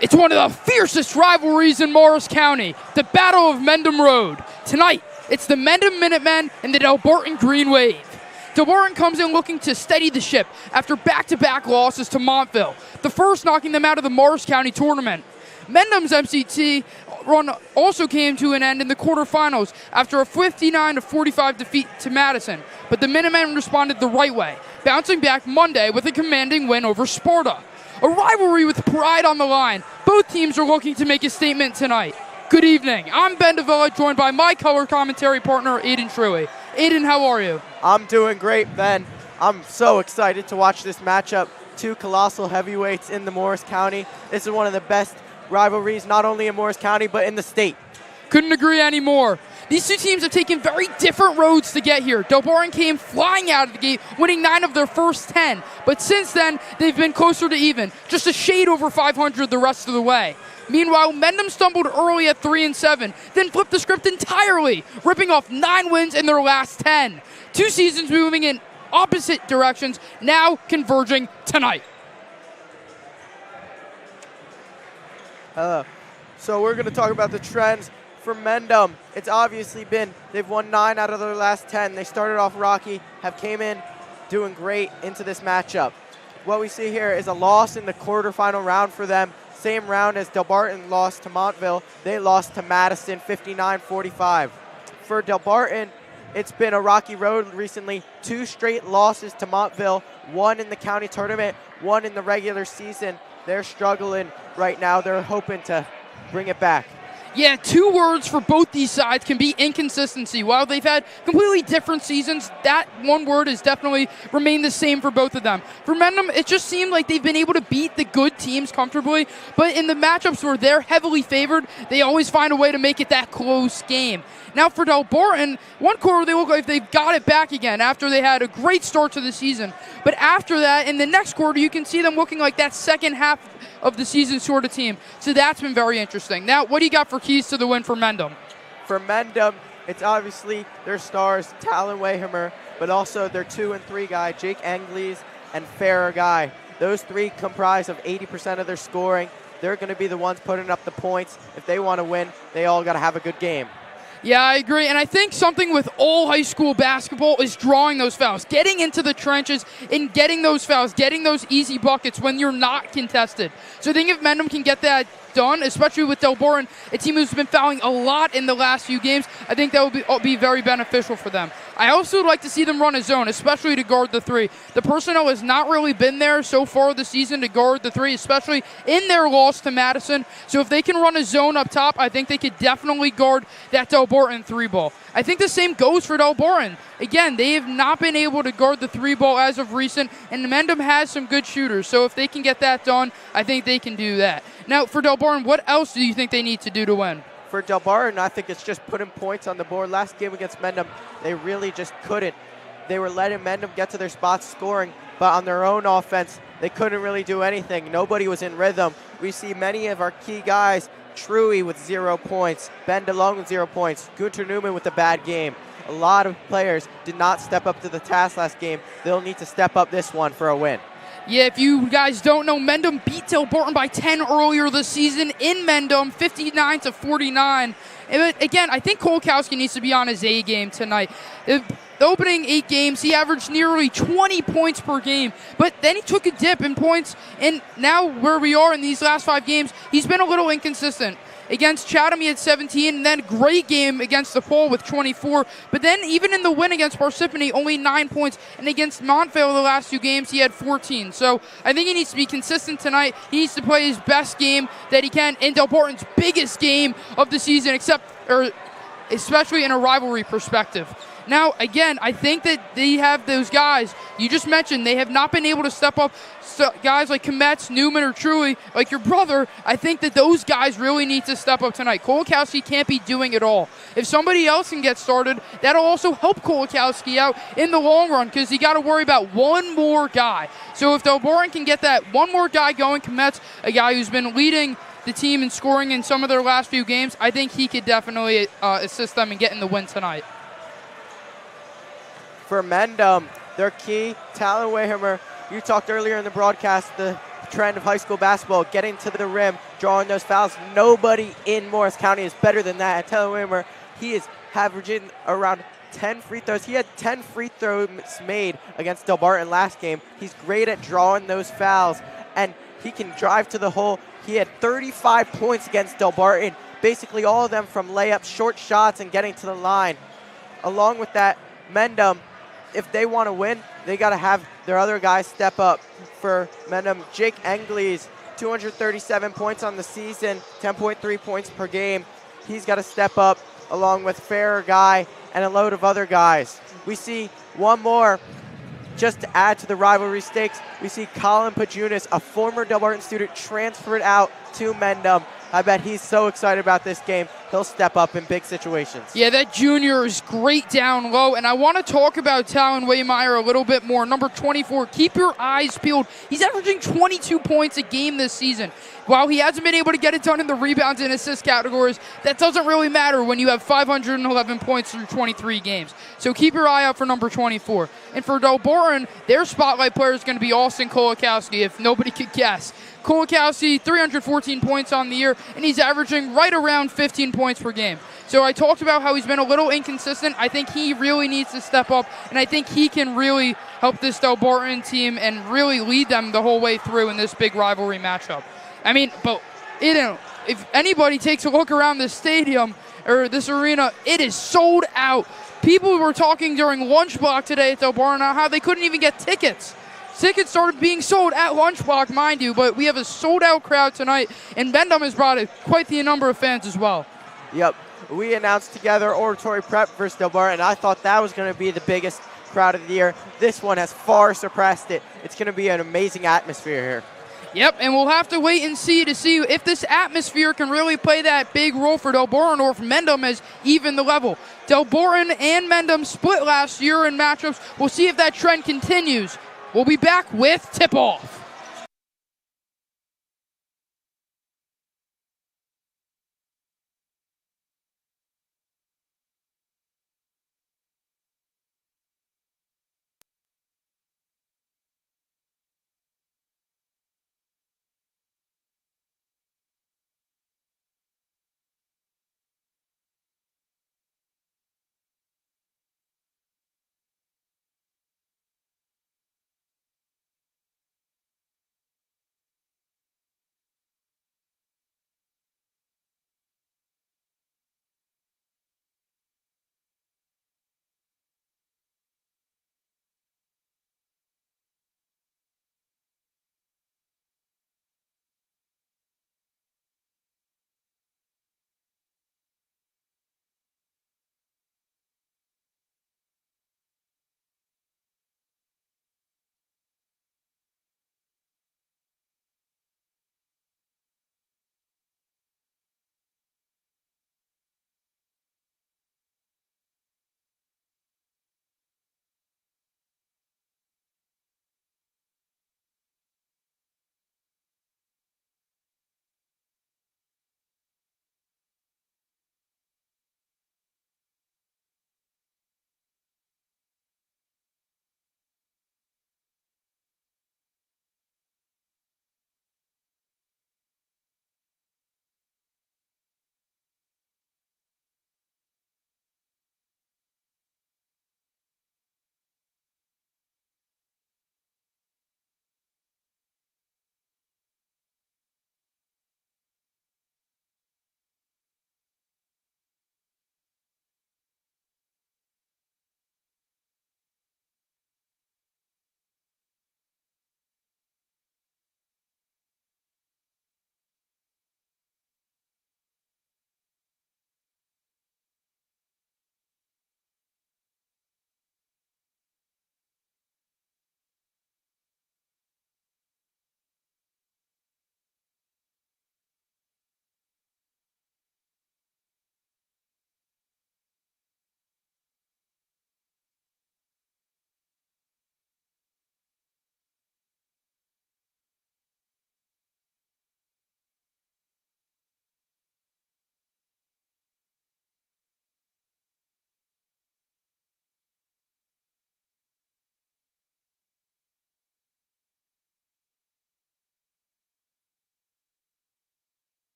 It's one of the fiercest rivalries in Morris County, the Battle of Mendham Road. Tonight, it's the Mendham Minutemen and the Delbarton Green Wave. Delbarton comes in looking to steady the ship after back-to-back losses to Montville, the first knocking them out of the Morris County tournament. Mendham's MCT run also came to an end in the quarterfinals after a 59-45 defeat to Madison, but the Minutemen responded the right way, bouncing back Monday with a commanding win over Sparta. A rivalry with pride on the line. Both teams are looking to make a statement tonight. Good evening. I'm Mendhaml, joined by my color commentary partner, Aiden Truey. Aiden, how are you? I'm doing great, Ben. I'm so excited to watch this matchup. Two colossal heavyweights in the Morris County. This is one of the best rivalries, not only in Morris County, but in the state. Couldn't agree anymore. These two teams have taken very different roads to get here. Delbarton came flying out of the gate, winning 9 of their first 10. But since then, they've been closer to even, just a shade over 500 the rest of the way. Meanwhile, Mendham stumbled early at 3-7, then flipped the script entirely, ripping off 9 wins in their last 10. 2 seasons moving in opposite directions, now converging tonight. So we're going to talk about the trends for Mendham. It's obviously been, they've won 9 out of their last 10. They started off rocky, have came in doing great into this matchup. What we see here is a loss in the quarterfinal round for them. Same round as Delbarton lost to Montville. They lost to Madison 59-45. For Delbarton, it's been a rocky road recently. 2 straight losses to Montville, 1 in the county tournament, 1 in the regular season. They're struggling right now. They're hoping to bring it back. Yeah, 2 words for both these sides can be inconsistency. While they've had completely different seasons, that one word has definitely remained the same for both of them. For Mendham, it just seemed like they've been able to beat the good teams comfortably, but in the matchups where they're heavily favored, they always find a way to make it that close game. Now for Delbarton, one quarter they look like they've got it back again after they had a great start to the season. But after that, in the next quarter, you can see them looking like that second half of the season sort of team. So that's been very interesting. Now, what do you got for keys to the win for Mendham? For Mendham, it's obviously their stars, Talon Wayhammer, but also their 2 and 3 guy, Jake Angles and Farrah Guy. Those 3 comprise of 80% of their scoring. They're going to be the ones putting up the points. If they want to win, they all got to have a good game. Yeah, I agree, and I think something with all high school basketball is drawing those fouls, getting into the trenches and getting those fouls, getting those easy buckets when you're not contested. So I think if Mendham can get that done, especially with Delbarton, a team who's been fouling a lot in the last few games, I think that will be very beneficial for them. I also would like to see them run a zone, especially to guard the 3. The personnel has not really been there so far this season to guard the 3, especially in their loss to Madison. So if they can run a zone up top, I think they could definitely guard that Delbarton 3-ball. I think the same goes for Delbarton. Again, they have not been able to guard the 3-ball as of recent, and Mendham has some good shooters. So if they can get that done, I think they can do that. Now, for Delbarton, what else do you think they need to do to win? For Delbarton, I think it's just putting points on the board. Last game against Mendham, they really just couldn't. They were letting Mendham get to their spots scoring, but on their own offense, they couldn't really do anything. Nobody was in rhythm. We see many of our key guys, Truey with 0 points, Ben DeLong with 0 points, Gunter Newman with a bad game. A lot of players did not step up to the task last game. They'll need to step up this one for a win. Yeah, if you guys don't know, Mendham beat Delbarton by 10 earlier this season in Mendham, 59-49. And again, I think Kolkowski needs to be on his A game tonight. The opening 8 games, he averaged nearly 20 points per game, but then he took a dip in points, and now where we are in these last 5 games, he's been a little inconsistent. Against Chatham, he had 17, and then a great game against DePaul with 24. But then even in the win against Parsippany, only 9 points. And against Montvale the last 2 games, he had 14. So I think he needs to be consistent tonight. He needs to play his best game that he can in Delbarton's biggest game of the season, especially in a rivalry perspective. Now, again, I think that they have those guys you just mentioned. They have not been able to step up. So guys like Kometz, Newman, or Truey, like your brother, I think that those guys really need to step up tonight. Kolakowski can't be doing it all. If somebody else can get started, that'll also help Kolakowski out in the long run because you got to worry about one more guy. So if Delbarton can get that one more guy going, Kometz, a guy who's been leading the team in scoring in some of their last few games, I think he could definitely assist them in getting the win tonight. For Mendham, their key, Talon Wayhammer. You talked earlier in the broadcast, the trend of high school basketball, getting to the rim, drawing those fouls. Nobody in Morris County is better than that. Taylor Wimmer, he is averaging around 10 free throws. He had 10 free throws made against Delbarton last game. He's great at drawing those fouls, and he can drive to the hole. He had 35 points against Delbarton, basically all of them from layups, short shots, and getting to the line. Along with that, Mendham, if they want to win, they got to have their other guys step up. For Mendham, Jake Engley's 237 points on the season, 10.3 points per game. He's got to step up, along with Farrer Guy and a load of other guys. We see one more, just to add to the rivalry stakes, we see Colin Pajunas, a former Delbarton student, transferred out to Mendham. I bet he's so excited about this game, he'll step up in big situations. Yeah, that junior is great down low, and I want to talk about Talon Waymeyer a little bit more. Number 24, keep your eyes peeled. He's averaging 22 points a game this season. While he hasn't been able to get it done in the rebounds and assist categories, that doesn't really matter when you have 511 points through 23 games. So keep your eye out for number 24. And for Delbarton, their spotlight player is going to be Austin Kolakowski, if nobody could guess. Kolakowski, 314 points on the year, and he's averaging right around 15 points per game. So I talked about how he's been a little inconsistent. I think he really needs to step up, and I think he can really help this Delbarton team and really lead them the whole way through in this big rivalry matchup. I mean, but if anybody takes a look around this stadium or this arena, it is sold out. People were talking during lunch block today at Delbarton how they couldn't even get tickets. Tickets started being sold at lunch block, mind you, but we have a sold-out crowd tonight, and Mendham has brought quite the number of fans as well. Yep. We announced together Oratory Prep versus Delbarton, and I thought that was going to be the biggest crowd of the year. This one has far surpassed it. It's going to be an amazing atmosphere here. Yep, and we'll have to wait and see if this atmosphere can really play that big role for Delbarton or if Mendham has even the level. Delbarton and Mendham split last year in matchups. We'll see if that trend continues. We'll be back with tip-off.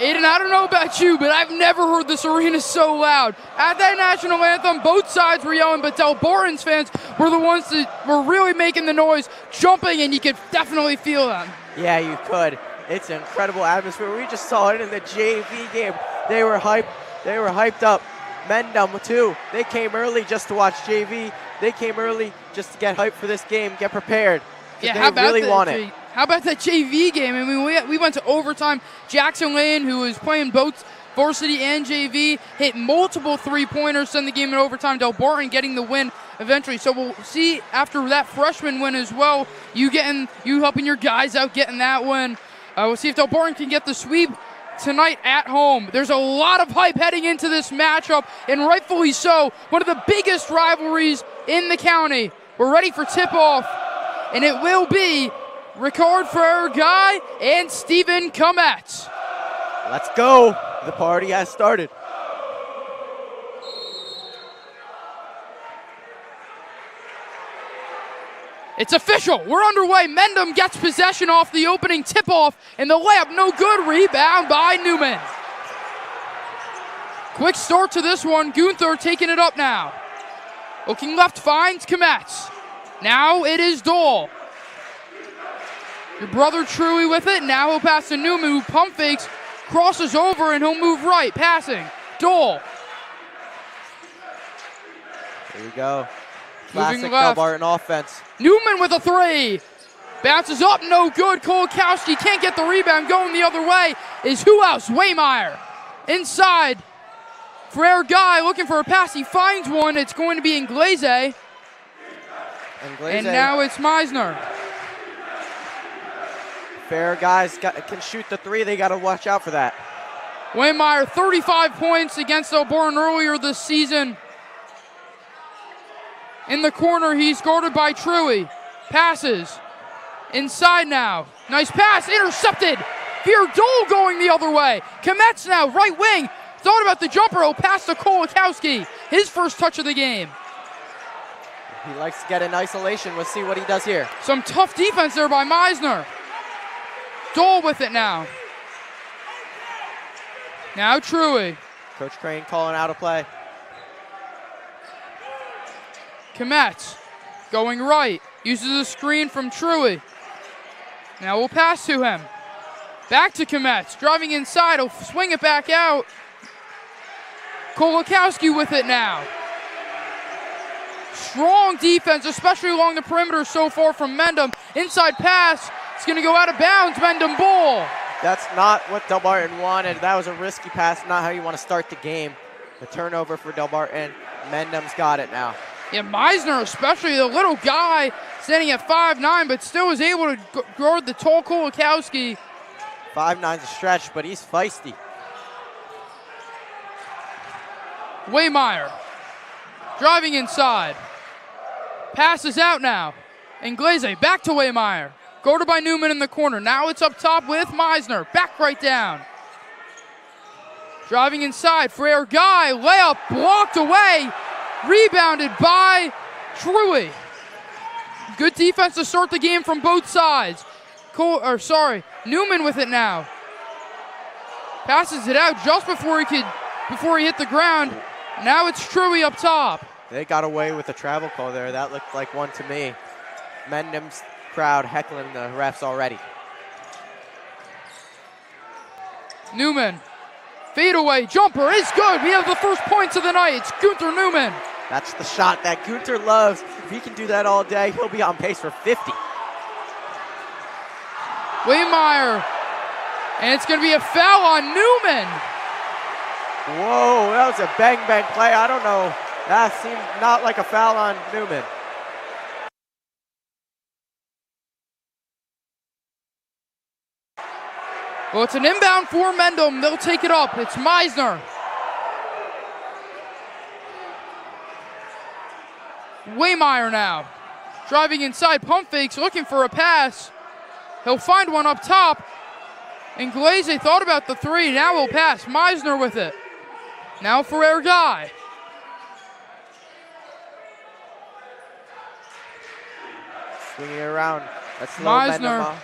Aiden, I don't know about you, but I've never heard this arena so loud. At that national anthem, both sides were yelling, but Delbarton's fans were the ones that were really making the noise, jumping, and you could definitely feel them. Yeah, you could. It's an incredible atmosphere. We just saw it in the JV game. They were hyped. They were hyped up. Mendham, too. They came early just to watch JV. They came early just to get hyped for this game, get prepared. Yeah, they really want it. How about that JV game? I mean, we went to overtime. Jackson Lane, who was playing both varsity and JV, hit multiple three-pointers, send the game in overtime. Delbarton getting the win eventually. So we'll see after that freshman win as well, you helping your guys out getting that win. We'll see if Delbarton can get the sweep tonight at home. There's a lot of hype heading into this matchup, and rightfully so. One of the biggest rivalries in the county. We're ready for tip-off, and it will be Ricard Ferguy and Stephen Comet. Let's go. The party has started. It's official. We're underway. Mendham gets possession off the opening tip-off, and the layup no good. Rebound by Newman. Quick start to this one. Gunther taking it up now. Looking left, finds Kometz. Now it is Dole. Your brother Truey with it. Now he'll pass to Newman, who pump fakes, crosses over, and he'll move right. Passing. Dole. Here we go. Classic Delbarton offense. Newman with a three. Bounces up, no good. Kolakowski can't get the rebound. Going the other way is who else? Waymeyer. Inside. Frere Guy looking for a pass. He finds one. It's going to be Inglese. And now it's Meisner. Fair guys can shoot the three. They got to watch out for that. Waymeyer, 35 points against Delbarton earlier this season. In the corner, he's guarded by Truey. Passes. Inside now. Nice pass. Intercepted. Fear Dole going the other way. Kometz now, right wing. Thought about the jumper. He'll pass to Kolakowski. His first touch of the game. He likes to get in isolation. Let's see what he does here. Some tough defense there by Meisner. Dole with it now. Now Truey. Coach Crane calling out a play. Kometz going right. Uses a screen from Truey. Now we'll pass to him. Back to Kometz. Driving inside. He'll swing it back out. Kolakowski with it now. Strong defense, especially along the perimeter so far from Mendham. Inside pass. It's going to go out of bounds. Mendham ball. That's not what Delbarton wanted. That was a risky pass, not how you want to start the game. The turnover for Delbarton. Mendham's got it now. Yeah, Meisner especially, the little guy standing at 5'9", but still is able to guard the tall Kolakowski. 5'9's a stretch, but he's feisty. Waymeyer driving inside. Passes out now. Inglese back to Waymeyer. Guarded by Newman in the corner. Now it's up top with Meisner. Back right down. Driving inside. Frere Guy. Layup blocked away. Rebounded by Truey. Good defense to start the game from both sides. Newman with it now. Passes it out just before he hit the ground. Now it's Truey up top. They got away with the travel call there. That looked like one to me. Mendham's crowd heckling the refs already. Newman. Fadeaway jumper is good. We have the first points of the night. It's Gunther Newman. That's the shot that Gunther loves. If he can do that all day, he'll be on pace for 50. Waymeyer. And it's going to be a foul on Newman. Whoa, that was a bang-bang play. I don't know. That seemed not like a foul on Newman. Well, it's an inbound for Mendham. They'll take it up. It's Meisner. Waymeyer now. Driving inside, pump fakes, looking for a pass. He'll find one up top. Inglese thought about the three. Now he'll pass. Meisner with it. Now Frere Guy. Swinging around. That's low Meisner. Mendham.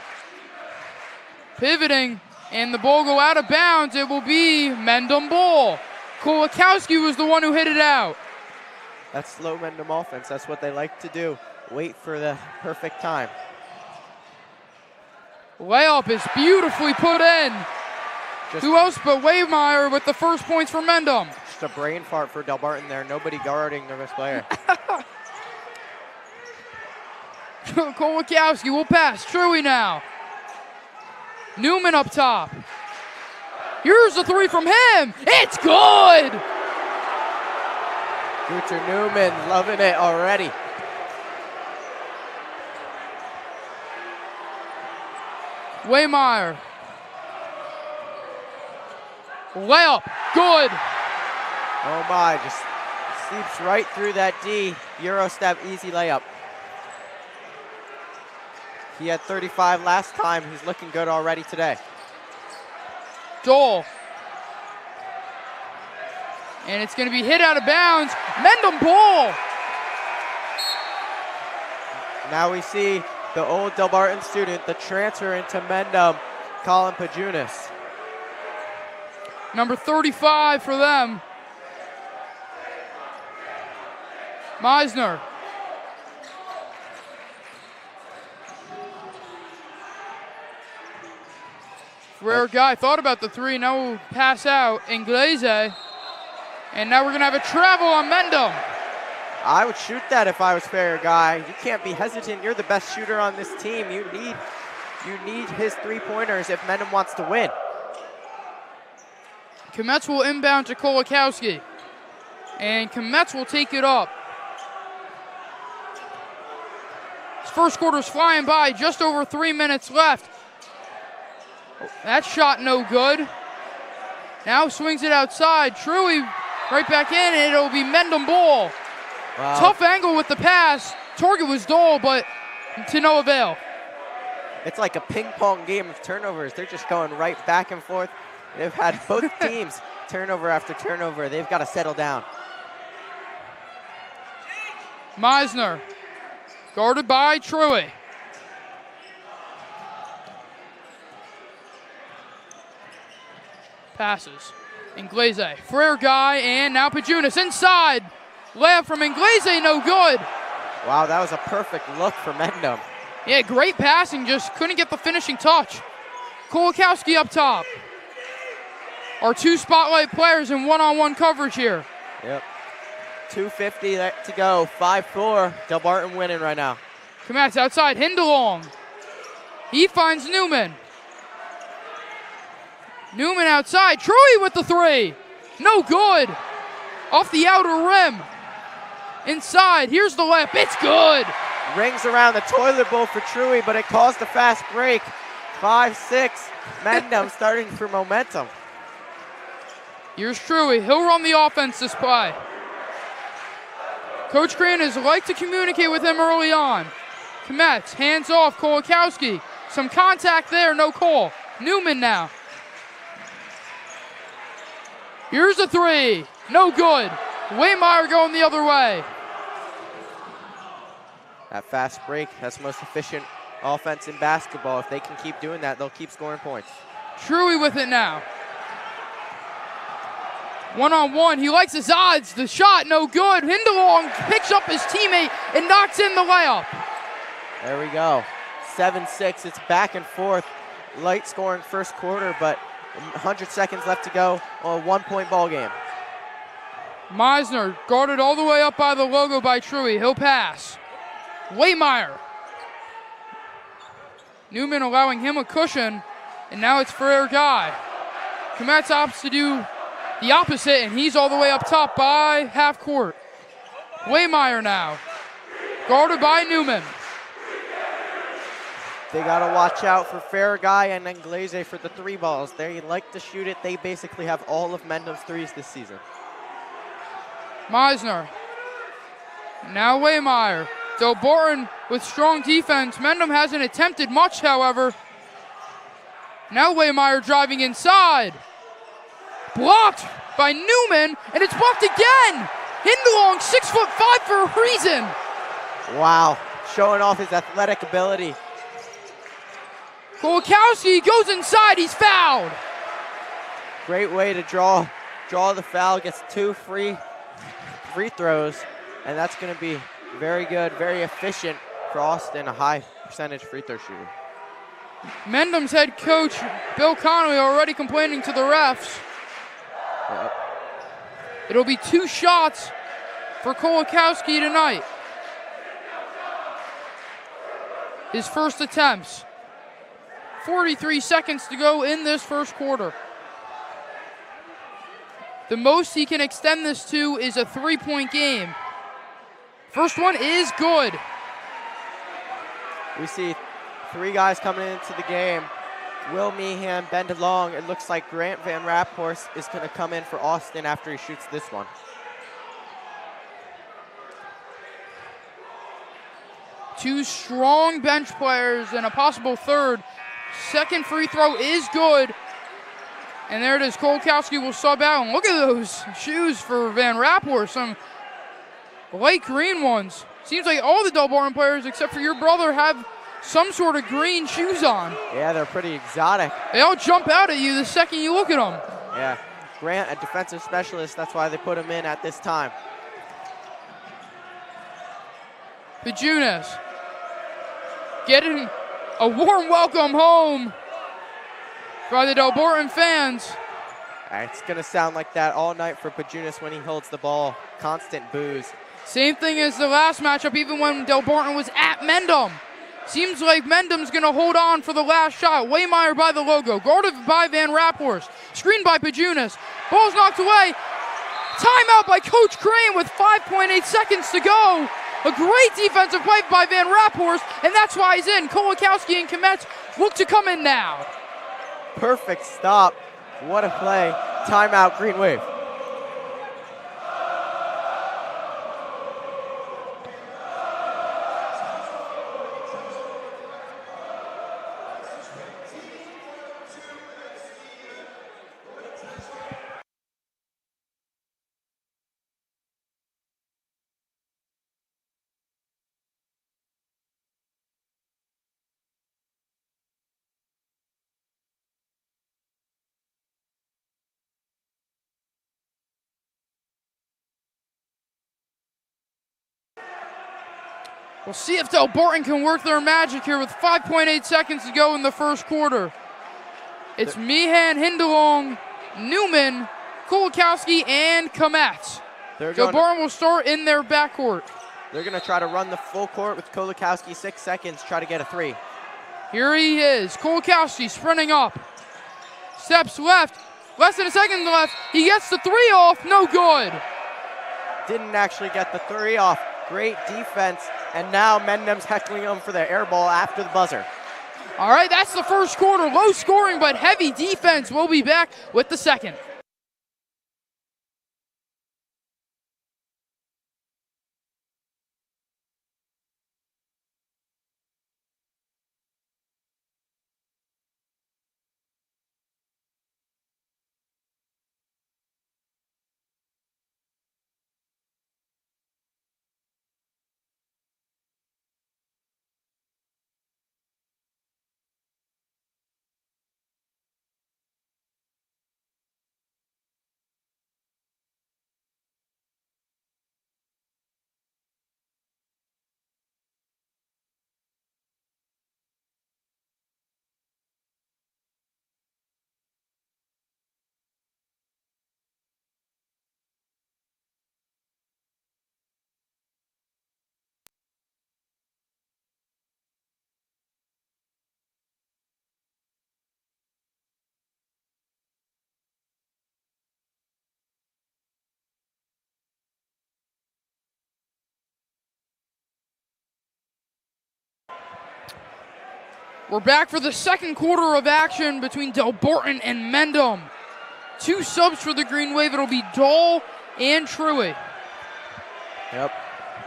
Pivoting. And the ball go out of bounds. It will be Mendham ball. Kolakowski was the one who hit it out. That's slow Mendham offense. That's what they like to do. Wait for the perfect time. Layup is beautifully put in. Who else but Waymire with the first points for Mendham? Just a brain fart for Delbarton there. Nobody guarding their best player. Kolakowski will pass. Truey now. Newman up top. Here's the three from him. It's good! Guter Newman loving it already. Waymire. Layup. Good. Oh my, just sleeps right through that D. Euro step easy layup. He had 35 last time. He's looking good already today. Dole. And it's going to be hit out of bounds. Mendham ball. Now we see the old Delbarton student, the transfer into Mendham, Colin Pajunas. Number 35 for them. Meisner. Rare guy thought about the three. Now we'll pass out Inglese. And now we're going to have a travel on Mendham. I would shoot that if I was fair guy. You can't be hesitant. You're the best shooter on this team. You need his three-pointers if Mendham wants to win. Kometz will inbound to Kolakowski. And Kometz will take it up. His first quarter's flying by. Just over 3 minutes left. That shot no good. Now swings it outside. Truey right back in, and it'll be Mendham ball. Wow. Tough angle with the pass. Target was Dole, but to no avail. It's like a ping pong game of turnovers. They're just going right back and forth. They've had both teams turnover after turnover. They've got to settle down. Meisner, guarded by Truey. Passes. Inglese, Frere guy, and now Pajunas inside. Layup from Inglese, no good. Wow, that was a perfect look for Mendham. Yeah, great passing, just couldn't get the finishing touch. Kolakowski up top. Our two spotlight players in one-on-one coverage here. Yep. 2:50 to go, 5-4. Delbarton winning right now. Kometz outside, Hindelong. He finds Newman. Newman outside, Truey with the three. No good. Off the outer rim. Inside, here's the layup, it's good. Rings around the toilet bowl for Truey, but it caused a fast break. 5-6, Mendham starting for momentum. Here's Truey, he'll run the offense this play. Coach Grant has liked to communicate with him early on. Kometz, hands off, Kolakowski. Some contact there, no call. Newman now. Here's a three, no good. Waymire going the other way. That fast break, that's the most efficient offense in basketball. If they can keep doing that, they'll keep scoring points. Truey with it now. One-on-one, he likes his odds. The shot, no good. Hindelong picks up his teammate and knocks in the layup. There we go. 7-6, it's back and forth. Light scoring first quarter, but 100 seconds left to go on a one-point ball game. Meisner guarded all the way up by the logo by Truey. He'll pass. Waymire. Newman allowing him a cushion, and now it's Frere guy. Kometz opts to do the opposite, and he's all the way up top by half court. Waymire now, guarded by Newman. They got to watch out for Farraguy and Inglese for the three balls. They like to shoot it. They basically have all of Mendham's threes this season. Meisner. Now Waymire. Delbarton with strong defense. Mendham hasn't attempted much, however. Now Waymire driving inside. Blocked by Newman, and it's blocked again. Hindelong, 6'5" for a reason. Wow, showing off his athletic ability. Kolakowski goes inside, he's fouled. Great way to draw the foul, gets 2 free throws, and that's going to be very good, very efficient for Austin, a high percentage free throw shooter. Mendham's head coach, Bill Connolly, already complaining to the refs. Yep. It'll be 2 shots for Kolakowski tonight. His first attempts. 43 seconds to go in this first quarter. The most he can extend this to is a 3-point game. First one is good. We see 3 guys coming into the game. Will Meehan, Ben DeLong. It looks like Grant Van Raphorst is going to come in for Austin after he shoots this one. Two strong bench players and a possible third. Second free throw is good. And there it is. Kolakowski will sub out. And look at those shoes for Van Raphorst. Some light green ones. Seems like all the Delbarton players except for your brother have some sort of green shoes on. Yeah, they're pretty exotic. They all jump out at you the second you look at them. Yeah. Grant, a defensive specialist. That's why they put him in at this time. Pajunas getting a warm welcome home by the Delbarton fans. It's going to sound like that all night for Pajunas when he holds the ball. Constant boos. Same thing as the last matchup, even when Delbarton was at Mendham. Seems like Mendham's going to hold on for the last shot. Waymeyer by the logo, guarded by Van Raphorst. Screened by Pajunas. Ball's knocked away. Timeout by Coach Crane with 5.8 seconds to go. A great defensive play by Van Raphorst, and that's why he's in. Kolakowski and Kometz look to come in now. Perfect stop. What a play. Timeout, Green Wave. We'll see if Delbarton can work their magic here with 5.8 seconds to go in the first quarter. It's Meehan, Hindelong, Newman, Kolakowski, and Kometz. Delbarton will start in their backcourt. They're going to try to run the full court with Kolakowski, 6 seconds, try to get a 3. Here he is, Kolakowski sprinting up. Steps left, less than a second left. He gets the 3 off, no good. Didn't actually get the 3 off. Great defense, and now Mendham's heckling them for the air ball after the buzzer. All right, that's the first quarter. Low scoring, but heavy defense. We'll be back with the second. We're back for the second quarter of action between Delbarton and Mendham. 2 subs for the Green Wave. It'll be Dahl and Truey. Yep.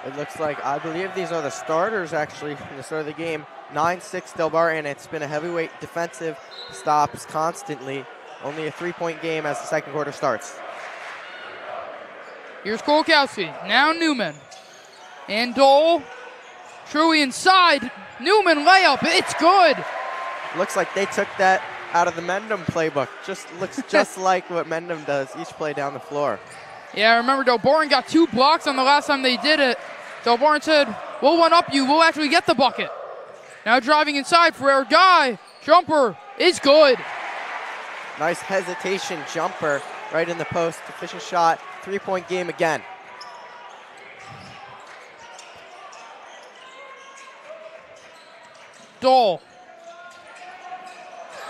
It looks like, I believe these are the starters actually from the start of the game. 9-6 Delbarton. It's been a heavyweight defensive stops constantly. Only a 3-point game as the second quarter starts. Here's Kolakowski. Now Newman. And Dahl. Truey inside. Newman layup. It's good. Looks like they took that out of the Mendham playbook. Looks just like what Mendham does each play down the floor. Yeah, I remember Delbarton got 2 blocks on the last time they did it. Delbarton said, we'll one-up you. We'll actually get the bucket. Now driving inside for our guy. Jumper is good. Nice hesitation jumper right in the post. Efficient shot. 3-point game again. Dole.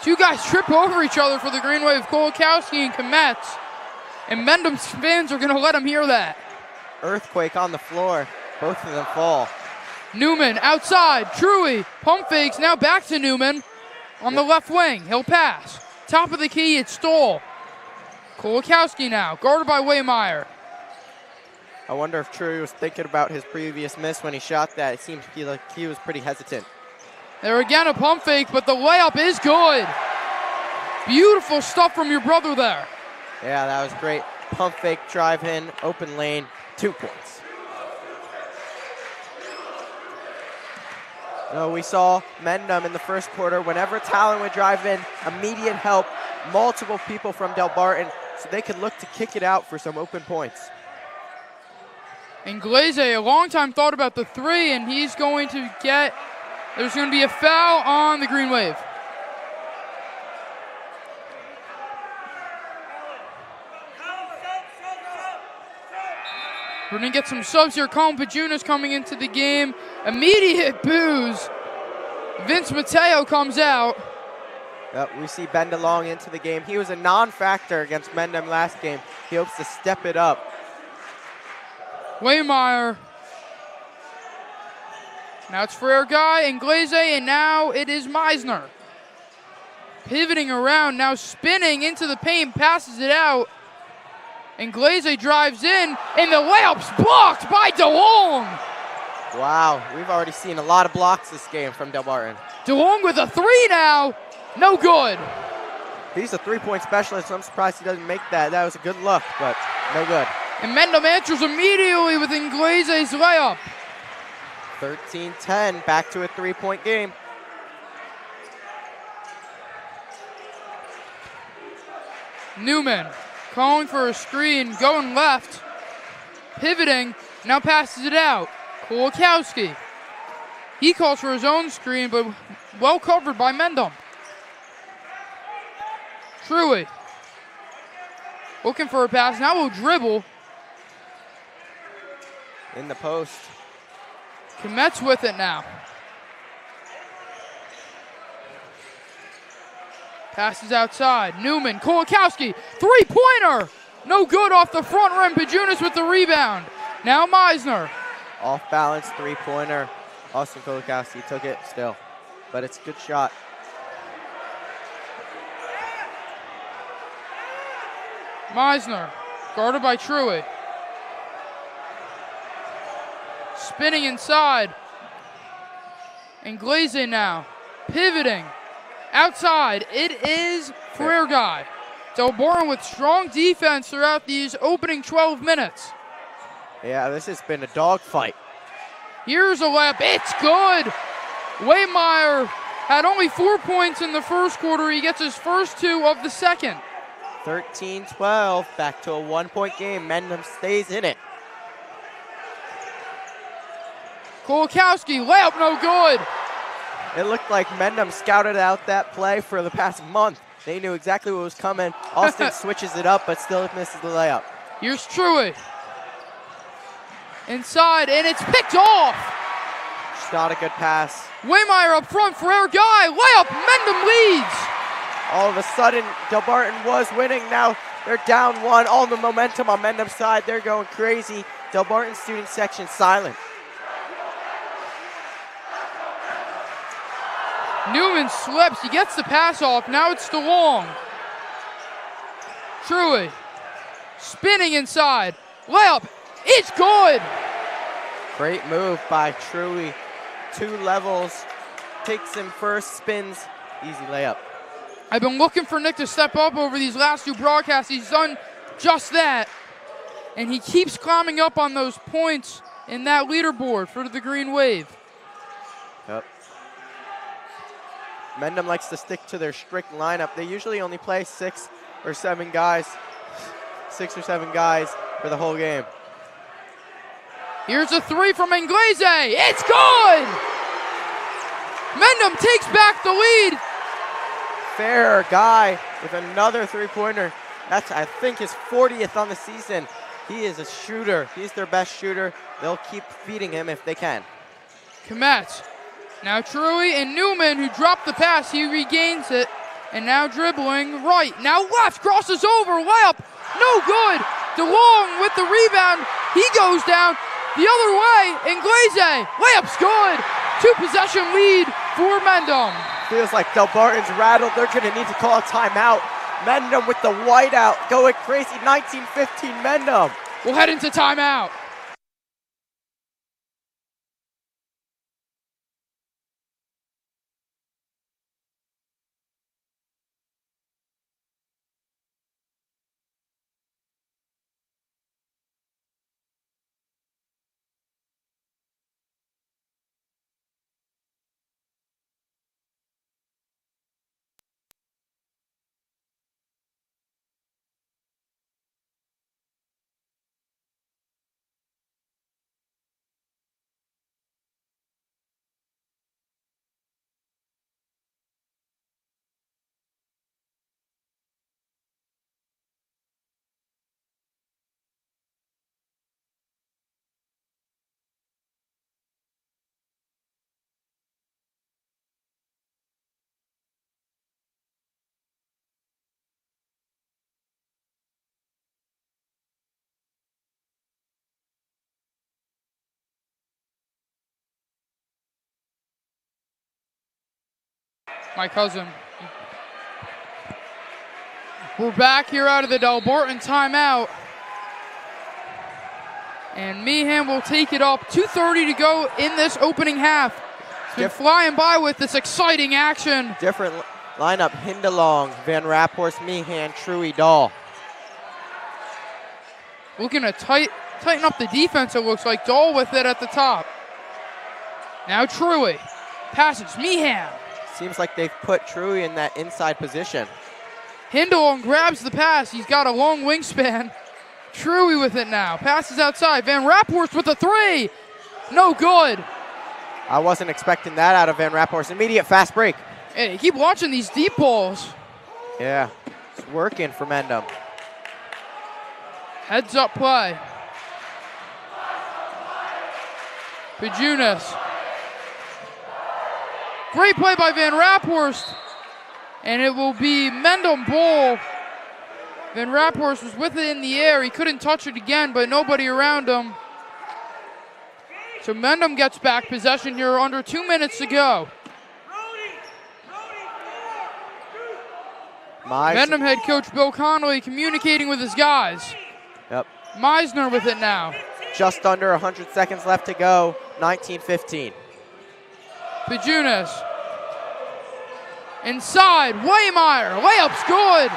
2 guys trip over each other for the Green Wave. Kolakowski and Kometz. And Mendham's fans are going to let him hear that. Earthquake on the floor. Both of them fall. Newman outside. Truey. Pump fakes. Now back to Newman on the left wing. He'll pass. Top of the key. It's Stoll. Kolakowski now. Guarded by Waymeyer. I wonder if Truey was thinking about his previous miss when he shot that. It seemed like he was pretty hesitant. There again a pump fake, but the layup is good. Beautiful stuff from your brother there. Yeah, that was great. Pump fake, drive in, open lane, 2 points. We saw Mendham in the first quarter. Whenever Talon would drive in, immediate help, multiple people from Delbarton, so they could look to kick it out for some open points. And Glaze, a long time thought about the 3, and he's going to get, there's going to be a foul on the Green Wave. We're going to get some subs here. Colin Pajunas coming into the game. Immediate boos. Vince Mateo comes out. Yep, we see Ben DeLong into the game. He was a non-factor against Mendham last game. He hopes to step it up. Waymeyer. Now it's for our guy and Glaze, and now it is Meisner. Pivoting around, now spinning into the paint, passes it out. And Glaze drives in, and the layup's blocked by DeLong. Wow, we've already seen a lot of blocks this game from Delbarton. DeLong with a 3 now. No good. He's a 3-point specialist, so I'm surprised he doesn't make that. That was a good look, but no good. And Mendham answers immediately with Inglese's layup. 13-10, back to a 3-point game. Newman calling for a screen, going left, pivoting, now passes it out. Kolakowski. He calls for his own screen, but well covered by Mendham. Truey. Looking for a pass, now will dribble. In the post. Kometz with it now. Passes outside. Newman, Kolakowski, 3-pointer. No good off the front rim. Pajunas with the rebound. Now Meisner. Off balance 3-pointer. Austin Kolakowski took it still, but it's a good shot. Meisner, guarded by Truey. Spinning inside. And Glaze now. Pivoting. Outside. It is Frere guy. Delbarton with strong defense throughout these opening 12 minutes. Yeah, this has been a dogfight. Here's a layup. It's good. Waymeyer had only 4 points in the first quarter. He gets his first 2 of the second. 13-12, back to a 1-point game. Mendham stays in it. Kolakowski, layup no good. It looked like Mendham scouted out that play for the past month. They knew exactly what was coming. Austin switches it up, but still misses the layup. Here's Truey. Inside, and it's picked off. It's not a good pass. Waymeyer up front for our guy. Layup, Mendham leads. All of a sudden, Delbarton was winning. Now they're down 1. All the momentum on Mendham's side. They're going crazy. Delbarton student section silent. Newman slips. He gets the pass off. Now it's DeLong. Truey. Spinning inside. Layup. It's good. Great move by Truey. 2 levels. Takes him first, spins. Easy layup. I've been looking for Nick to step up over these last 2 broadcasts. He's done just that. And he keeps climbing up on those points in that leaderboard for the Green Wave. Yep. Mendham likes to stick to their strict lineup. They usually only play 6 or 7 guys for the whole game. Here's a 3 from Inglese. It's good! Mendham takes back the lead. Fair guy with another 3-pointer. That's, I think, his 40th on the season. He is a shooter. He's their best shooter. They'll keep feeding him if they can. Kometz. Now Truey and Newman, who dropped the pass, he regains it. And now dribbling right. Now left, crosses over, layup. No good. DeLong with the rebound. He goes down the other way. Inglese, layup's good. 2-possession lead for Mendham. Feels like Delbarton's rattled. They're going to need to call a timeout. Mendham with the whiteout going crazy. 19-15 Mendham. We'll head into timeout. My cousin. We're back here out of the Delbarton timeout. And Mendham will take it up. 2:30 to go in this opening half. It's been flying by with this exciting action. Different lineup. Hindelong, Van Raphorst, Meehan, Truey, Dahl. Looking to tighten up the defense, it looks like. Dahl with it at the top. Now Truey. Passes. Meehan. Seems like they've put Truey in that inside position. Hindelong grabs the pass. He's got a long wingspan. Truey with it now. Passes outside. Van Raphorst with a 3. No good. I wasn't expecting that out of Van Raphorst. Immediate fast break. Hey, keep watching these deep balls. Yeah, it's working for Mendham. Heads up play. Pajunas. Great play by Van Raphorst. And it will be Mendham ball. Van Raphorst was with it in the air. He couldn't touch it again, but nobody around him. So Mendham gets back possession here under 2 minutes to go. Mendham head coach Bill Connolly communicating with his guys. Yep. Meisner with it now. Just under 100 seconds left to go. 19-15. Pajunas. Inside, Waymire. Layup's good.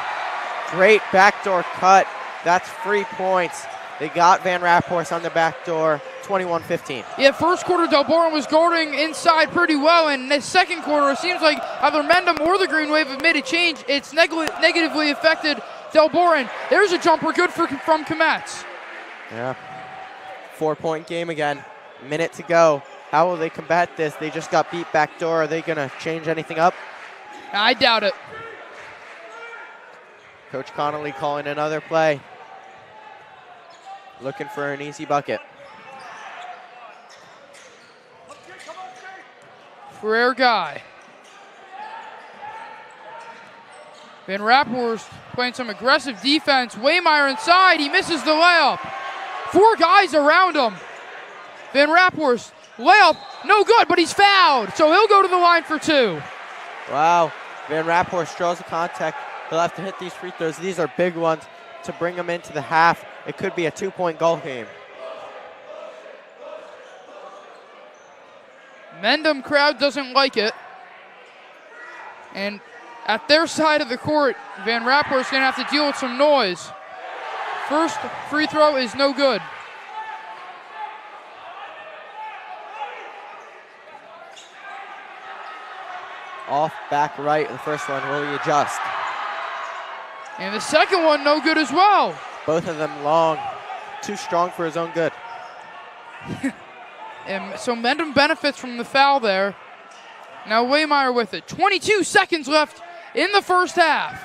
Great backdoor cut. That's 3 points. They got Van Raphorst on the backdoor. 21-15. Yeah, first quarter, Delbarton was guarding inside pretty well. And the second quarter, it seems like either Mendham or the Green Wave have made a change. It's negatively affected Delbarton. There's a jumper good from Kometz. Yeah. 4-point game again. Minute to go. How will they combat this? They just got beat backdoor. Are they going to change anything up? I doubt it. Coach Connolly calling another play. Looking for an easy bucket. Rare guy. Van Raphorst playing some aggressive defense. Waymire inside. He misses the layup. 4 guys around him. Van Raphorst, layup, no good, but he's fouled. So he'll go to the line for 2. Wow. Van Raphorst draws the contact. He'll have to hit these free throws. These are big ones to bring them into the half. It could be a 2-point goal game. Mendham crowd doesn't like it. And at their side of the court, Van Raphorst's going to have to deal with some noise. First free throw is no good. off, back, right. The first one, will he adjust? And the second one, no good as well. Both of them long, too strong for his own good. And so Mendham benefits from the foul there. Now Waymire with it. 22 seconds left in the first half.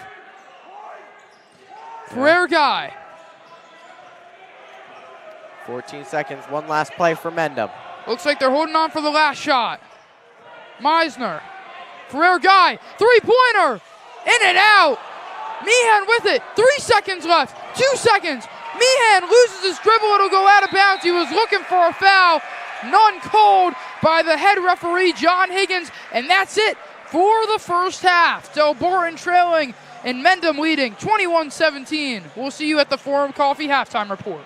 Ferrer guy. 14 seconds, one last play for Mendham. Looks like they're holding on for the last shot. Meisner. Ferrer guy. Three-pointer. In and out. Meehan with it. 3 seconds left. 2 seconds. Meehan loses his dribble. It'll go out of bounds. He was looking for a foul. None called by the head referee, John Higgins. And that's it for the first half. Delbarton trailing and Mendham leading 21-17. We'll see you at the Forum Coffee halftime report.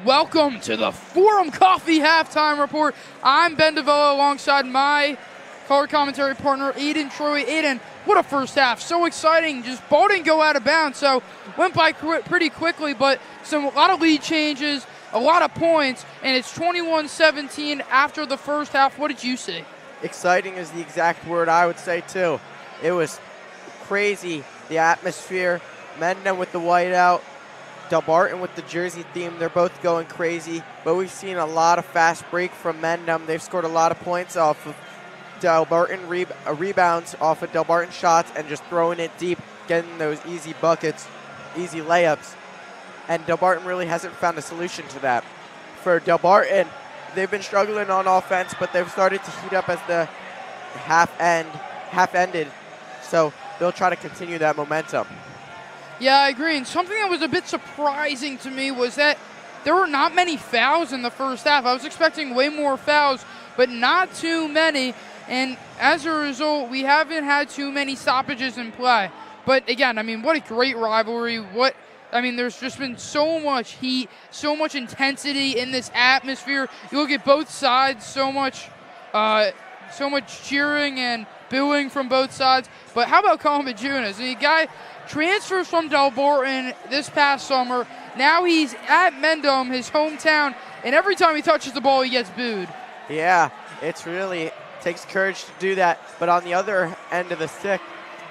Welcome to the Forum Coffee Halftime Report. I'm Mendhaml alongside my color commentary partner, Aiden Troy. Aiden, what a first half. So exciting. Just ball didn't go out of bounds, so went by pretty quickly, but a lot of lead changes, a lot of points, and it's 21-17 after the first half. What did you see? Exciting is the exact word I would say, too. It was crazy, the atmosphere. Mendham with the whiteout, Delbarton with the jersey theme, they're both going crazy, but we've seen a lot of fast break from Mendham. They've scored a lot of points off of Delbarton rebounds off of Delbarton shots and just throwing it deep, getting those easy buckets, easy layups. And Delbarton really hasn't found a solution to that. For Delbarton, they've been struggling on offense, but they've started to heat up as the half ended. So they'll try to continue that momentum. Yeah, I agree. And something that was a bit surprising to me was that there were not many fouls in the first half. I was expecting way more fouls, but not too many. And as a result, we haven't had too many stoppages in play. But again, I mean, what a great rivalry. There's just been so much heat, so much intensity in this atmosphere. You look at both sides, so much cheering and booing from both sides. But how about Colin Bajunas? The guy transfers from Delbarton this past summer. Now he's at Mendham, his hometown, and every time he touches the ball, he gets booed. Yeah, it's really takes courage to do that. But on the other end of the stick,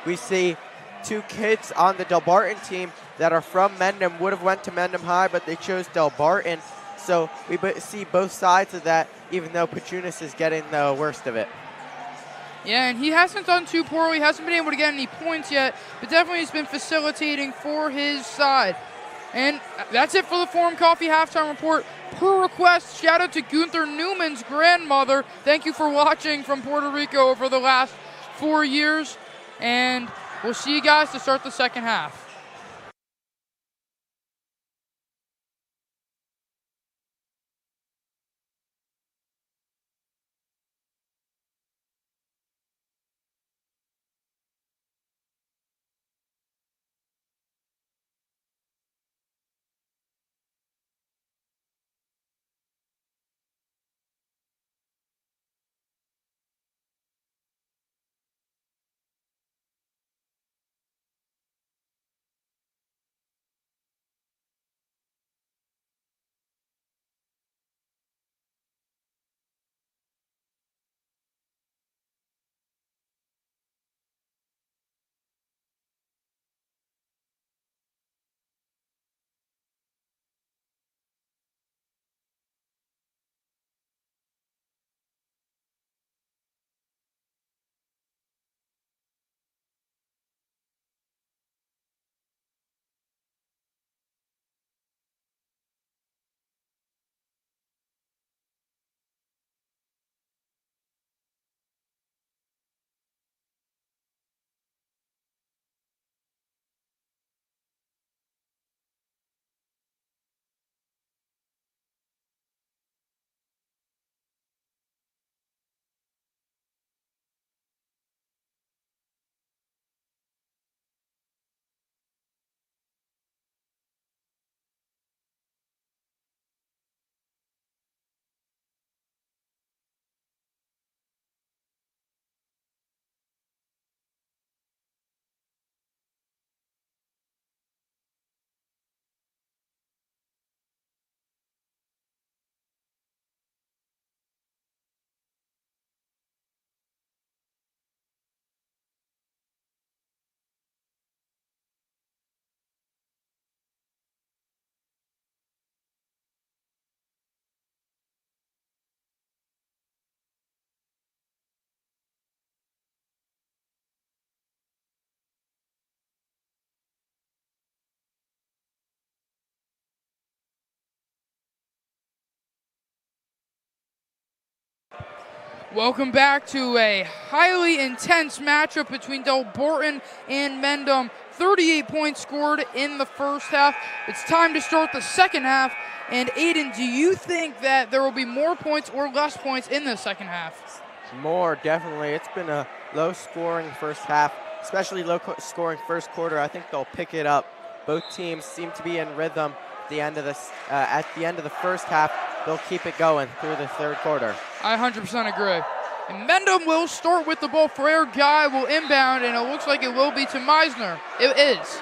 we see two kids on the Delbarton team that are from Mendham, would have went to Mendham High, but they chose Delbarton. So we see both sides of that, even though Bajunas is getting the worst of it. Yeah, and he hasn't done too poorly. He hasn't been able to get any points yet, but definitely has been facilitating for his side. And that's it for the Forum Coffee Halftime Report. Per request, shout out to Gunther Newman's grandmother. Thank you for watching from Puerto Rico over the last 4 years. And we'll see you guys to start the second half. Welcome back to a highly intense matchup between Delbarton and Mendham. 38 points scored in the first half. It's time to start the second half. And Aiden, do you think that there will be more points or less points in the second half? More, definitely. It's been a low-scoring first half, especially low-scoring first quarter. I think they'll pick it up. Both teams seem to be in rhythm. the end of the first half, they'll keep it going through the third quarter. I 100% agree. And Mendham will start with the ball. Frere Guy will inbound, and it looks like it will be to Meisner. It is.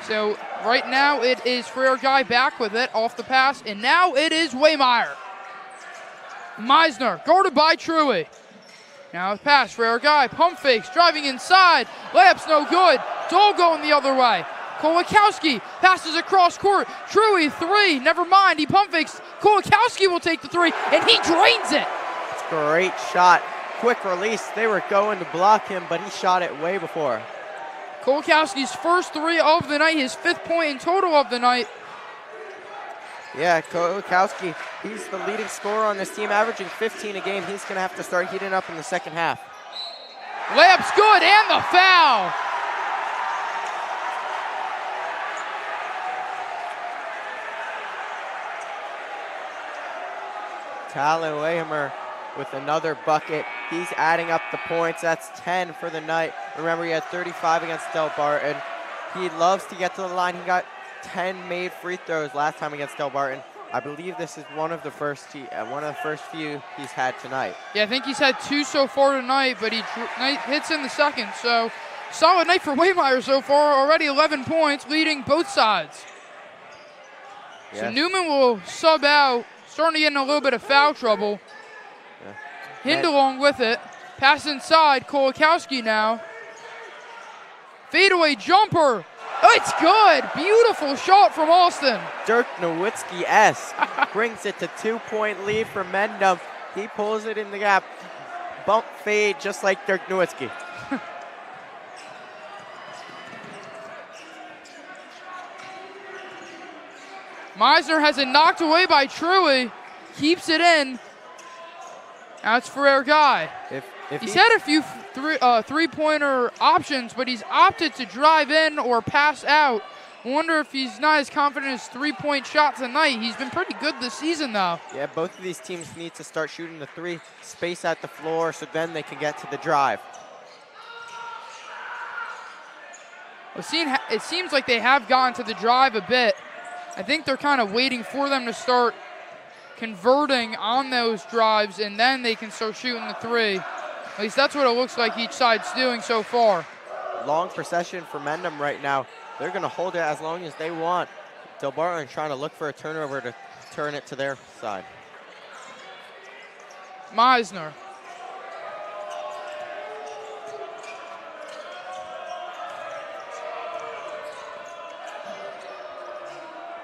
So right now it is Frere Guy back with it off the pass, and now it is Waymeyer. Meisner guarded by Truey. Now pass, Frere Guy, pump fakes, driving inside. Layup's no good. Dole going the other way. Kolakowski passes across court. Truey, three, never mind. He pump fakes. Kolakowski will take the three, and he drains it. It's a great shot. Quick release. They were going to block him, but he shot it way before. Kolakowski's first three of the night, his 5th point in total of the night. Yeah, Kolakowski, he's the leading scorer on this team, averaging 15 a game. He's going to have to start heating up in the second half. Layup's good, and the foul. Talon Wayhammer with another bucket. He's adding up the points. That's 10 for the night. Remember, he had 35 against Delbarton. He loves to get to the line. He got 10 made free throws last time against Delbarton. I believe this is one of the first few he's had tonight. Yeah, I think he's had 2 so far tonight, but he hits in the second. So solid night for Waymeyer so far. Already 11 points, leading both sides. Yes. So Newman will sub out, starting to get in a little bit of foul trouble. Yeah. Hindalong with it. Pass inside, Kolakowski now. Fadeaway jumper. Oh, it's good. Beautiful shot from Austin. Dirk Nowitzki-esque brings it to 2-point lead for Mendham. He pulls it in the gap. Bump fade just like Dirk Nowitzki. Meisner has it knocked away by Truey. Keeps it in. Now it's Frere Guy. He's had a few three-pointer options, but he's opted to drive in or pass out. I wonder if he's not as confident in his three-point shot tonight. He's been pretty good this season, though. Yeah, both of these teams need to start shooting the three, space out the floor, so then they can get to the drive. It seems like they have gone to the drive a bit. I think they're kind of waiting for them to start converting on those drives, and then they can start shooting the three. At least that's what it looks like each side's doing so far. Long possession for Mendham right now. They're going to hold it as long as they want. Delbarton trying to look for a turnover to turn it to their side. Meisner.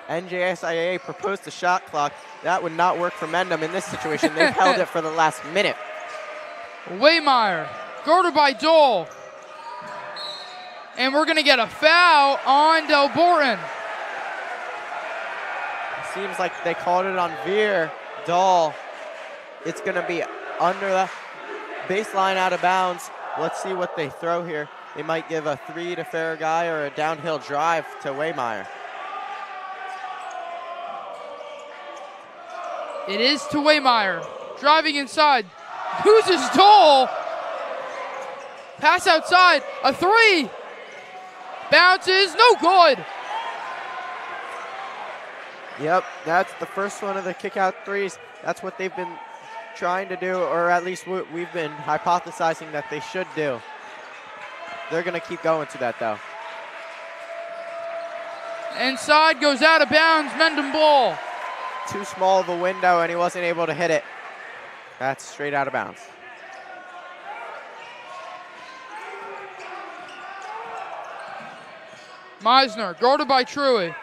NJSIA proposed a shot clock. That would not work for Mendham in this situation. They've held it for the last minute. Waymeyer, guarded by Dole. And we're going to get a foul on Delbarton. Seems like they called it on Veer. Dahl. It's going to be under the baseline out of bounds. Let's see what they throw here. They might give a three to Frere Guy or a downhill drive to Waymeyer. It is to Waymeyer. Driving inside. Loses Dole. Pass outside. A three. Bounces. No good. Yep, that's the first one of the kick-out threes. That's what they've been trying to do, or at least what we've been hypothesizing that they should do. They're going to keep going to that, though. Inside goes out of bounds. Mendham ball. Too small of a window, and he wasn't able to hit it. That's straight out of bounds. Meisner, guarded by Truey.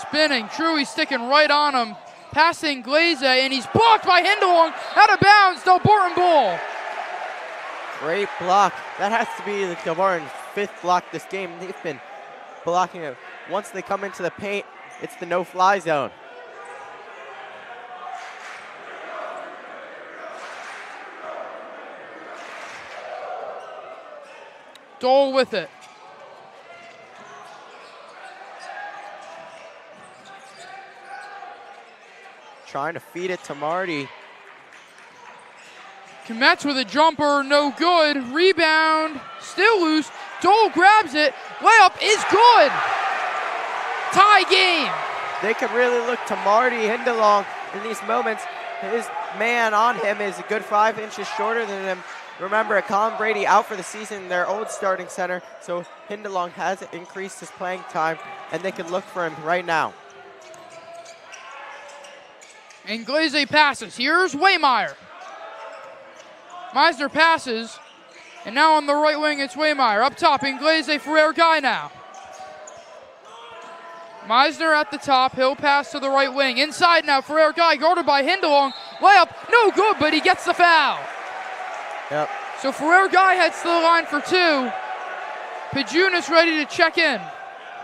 Spinning, Truey sticking right on him. Passing Glaze, and he's blocked by Hindalong. Out of bounds, Delbarton ball. Great block. That has to be the Delbarton's 5th block this game. They've been blocking it. Once they come into the paint, it's the no-fly zone. Dole with it. Trying to feed it to Marty. Kometz with a jumper, no good. Rebound, still loose. Dole grabs it. Layup is good. Tie game. They could really look to Marty Hindalong in these moments. His man on him is a good 5 inches shorter than him. Remember, Colin Brady out for the season, their old starting center, so Hindalong has increased his playing time, and they could look for him right now. Inglese passes. Here's Waymeyer. Meisner passes, and now on the right wing, it's Waymeyer. Up top, Inglese for Guy now. Meisner at the top. He'll pass to the right wing. Inside now for Guy, guarded by Hindalong. Layup, no good, but he gets the foul. Yep. So Ferrer Guy heads to the line for 2. Pajunas ready to check in.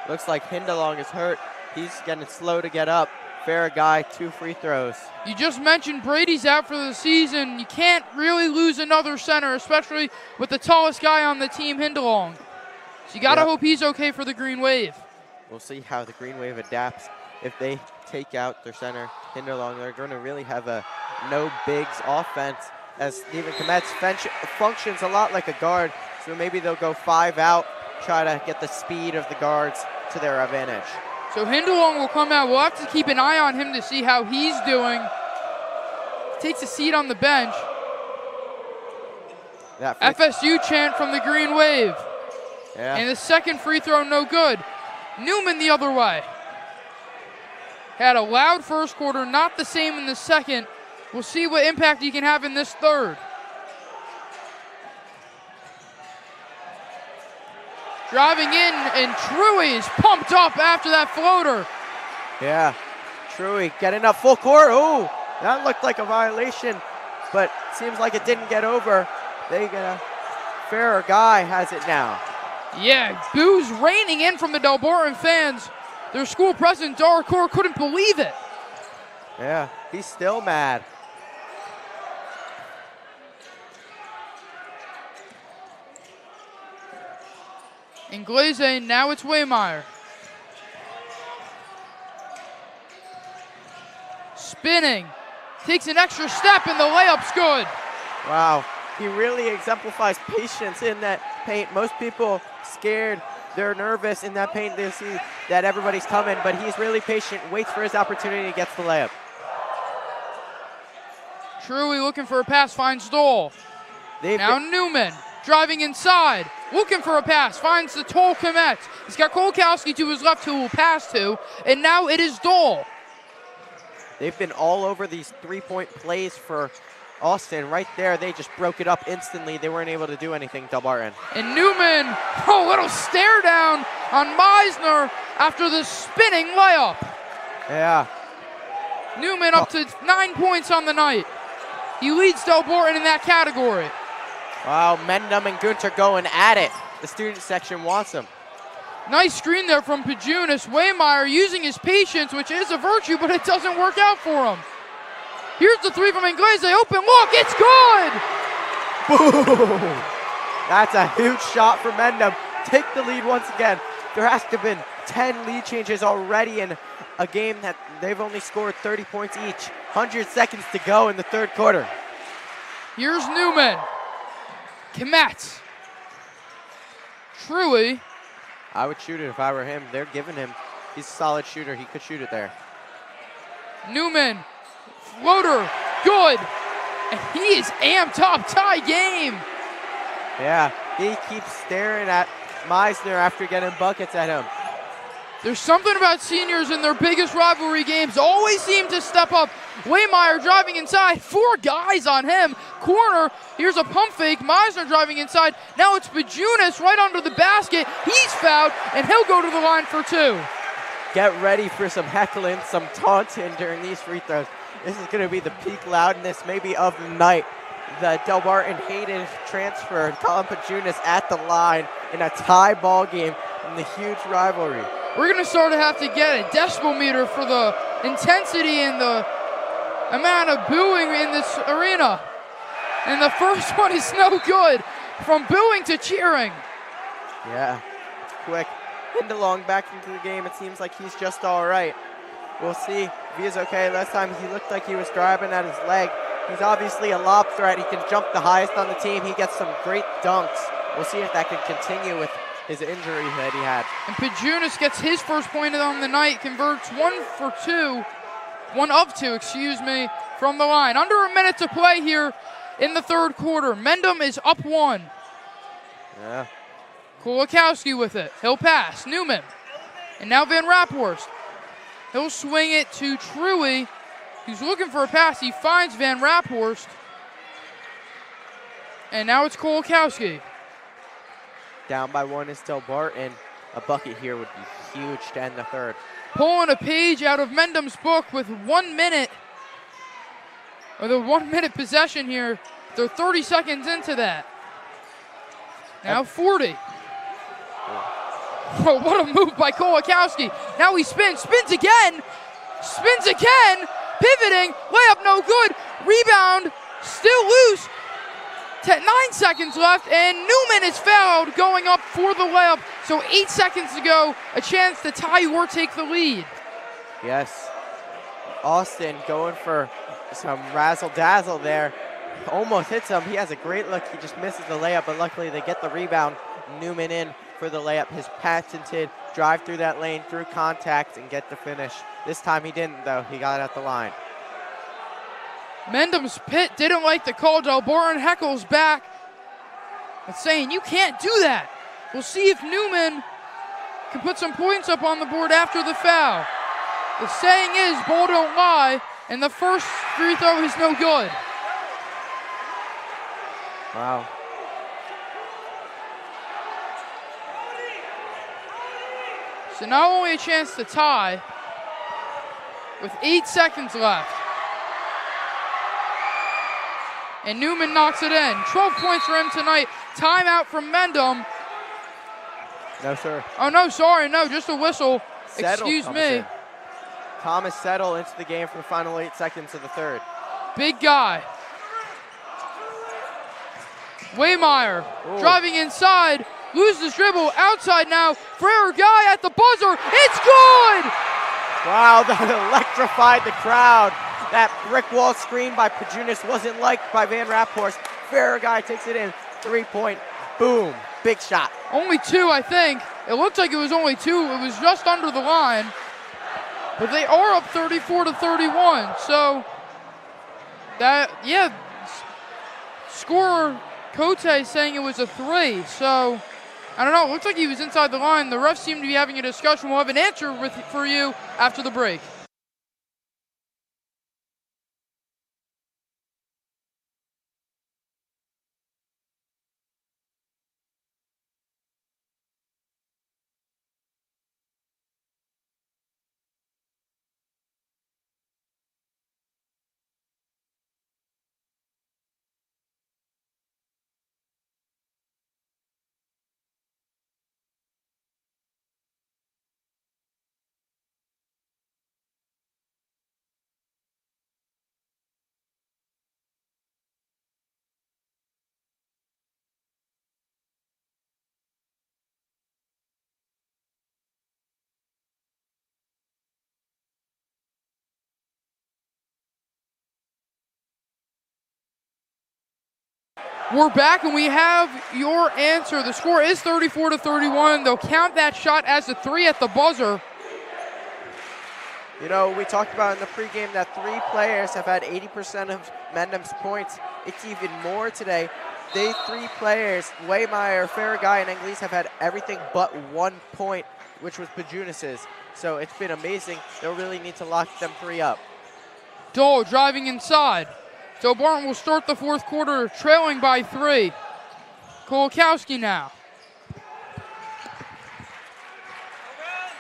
Looks like Hindalong is hurt. He's getting slow to get up. Ferrer Guy, 2 free throws. You just mentioned Brady's out for the season. You can't really lose another center, especially with the tallest guy on the team, Hindalong. So you got to hope he's okay for the Green Wave. We'll see how the Green Wave adapts. If they take out their center, Hindalong, they're going to really have a no bigs offense, as Stephen Kometz functions a lot like a guard. So maybe they'll go 5 out, try to get the speed of the guards to their advantage. So Hindalong will come out. We'll have to keep an eye on him to see how he's doing. Takes a seat on the bench. FSU chant from the Green Wave. Yeah. And the second free throw, no good. Newman the other way. Had a loud first quarter, not the same in the second. We'll see what impact he can have in this third. Driving in, and Truey is pumped up after that floater. Yeah, Truey getting up full court. Oh, that looked like a violation, but seems like it didn't get over. Ferrer Guy has it now. Yeah, boos raining in from the Delbarton fans. Their school president, Darkor, couldn't believe it. Yeah, he's still mad. Inglese, now it's Waymeyer. Spinning, takes an extra step, and the layup's good. Wow, he really exemplifies patience in that paint. Most people scared, they're nervous in that paint. They see that everybody's coming, but he's really patient, waits for his opportunity, and gets the layup. Truey looking for a pass, finds Dole. Now Newman, driving inside, looking for a pass, finds the tall Komet. He's got Kolkowski to his left who will pass to, and now it is Dole. They've been all over these three-point plays for Austin. Right there, they just broke it up instantly. They weren't able to do anything, Delbarton. And Newman, a little stare down on Meisner after the spinning layup. Yeah. Newman up to 9 points on the night. He leads Delbarton in that category. Wow, Mendham and Gunter going at it. The student section wants him. Nice screen there from Pajunas. Waymeyer using his patience, which is a virtue, but it doesn't work out for him. Here's the three from Inglese. Open look, it's good! Boom! That's a huge shot for Mendham. Take the lead once again. There has to have been 10 lead changes already in a game that they've only scored 30 points each. 100 seconds to go in the third quarter. Here's Newman. Komet. Truey. I would shoot it if I were him. They're giving him. He's a solid shooter. He could shoot it there. Newman. Floater. Good. And he is amped up. Tie game. Yeah, he keeps staring at Meisner after getting buckets at him. There's something about seniors in their biggest rivalry games. Always seem to step up. Waymeyer driving inside. 4 guys on him. Corner. Here's a pump fake. Meisner driving inside. Now it's Pajunas right under the basket. He's fouled, and he'll go to the line for 2. Get ready for some heckling, some taunting during these free throws. This is going to be the peak loudness maybe of the night. The Delbarton Hayden transfer. Colin Pajunas at the line in a tie ball game in the huge rivalry. We're going to sort of have to get a decibel meter for the intensity and the amount of booing in this arena. And the first one is no good. From booing to cheering. Yeah, it's quick. Hindalong back into the game. It seems like he's just all right. We'll see if he is okay. Last time he looked like he was driving at his leg. He's obviously a lob threat. He can jump the highest on the team. He gets some great dunks. We'll see if that can continue with his injury that he had. And Pajunas gets his first point on the night, converts 1 of 2, from the line. Under a minute to play here in the third quarter. Mendham is up 1. Yeah. Kulikowski with it. He'll pass. Newman. And now Van Raphorst. He'll swing it to Truey. He's looking for a pass. He finds Van Raphorst. And now it's Kulikowski. Down by 1 is Delbarton. A bucket here would be huge to end the third. Pulling a page out of Mendham's book with 1 minute. Or the 1 minute possession here. They're 30 seconds into that. Now 40. Oh, what a move by Kulikowski. Now he spins again, pivoting, layup no good, rebound, still loose. 9 seconds left, and Newman is fouled going up for the layup. So 8 seconds to go, a chance to tie or take the lead. Yes. Austin going for some razzle-dazzle there. Almost hits him. He has a great look. He just misses the layup, but luckily they get the rebound. Newman in for the layup. His patented drive through that lane, through contact, and get the finish. This time he didn't, though. He got it at the line. Mendham's pit didn't like the call. Delbarton heckles back and saying, you can't do that. We'll see if Newman can put some points up on the board after the foul. The saying is, ball don't lie, and the first free throw is no good. Wow. So not only a chance to tie, with 8 seconds left. And Newman knocks it in. 12 points for him tonight. Timeout from Mendham. No, sir. Oh, no, sorry. No, just a whistle. Settle Excuse me. in. Thomas Settle into the game for the final 8 seconds of the third. Big guy. Waymeyer driving inside. Loses dribble. Outside now. Frere Guy at the buzzer. It's good! Wow, that electrified the crowd. That brick wall screen by Pajunas wasn't liked by Van Raphorst. Farraguy takes it in. 3-point. Boom. Big shot. Only 2, I think. It looked like it was only 2. It was just under the line. But they are up 34-31. So, that, yeah. Scorer Cote saying it was a 3. So, I don't know. It looks like he was inside the line. The refs seem to be having a discussion. We'll have an answer for you after the break. We're back, and we have your answer. The score is 34-31. They'll count that shot as a 3 at the buzzer. You know, we talked about in the pregame that 3 players have had 80% of Mendham's points. It's even more today. They 3 players, Waymeyer, Farraguy, and Anglese, have had everything but 1 point, which was Pajunas's. So it's been amazing. They'll really need to lock them 3 up. Dole driving inside. Delbarton will start the fourth quarter trailing by 3. Kulikowski now.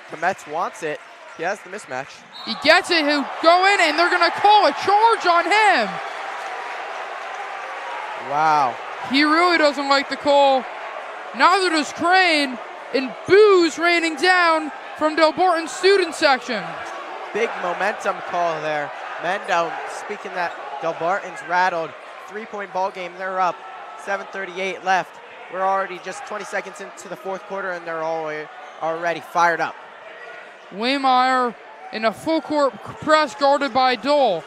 Komets wants it. He has the mismatch. He gets it. He'll go in, and they're going to call a charge on him. Wow. He really doesn't like the call. Neither does Crane. And boos raining down from Delbarton's student section. Big momentum call there. Mendham speaking that Delbarton's rattled. 3-point ball game. They're up. 7:38 left. We're already just 20 seconds into the fourth quarter, and they're already fired up. Waymeyer in a full court press guarded by Dole.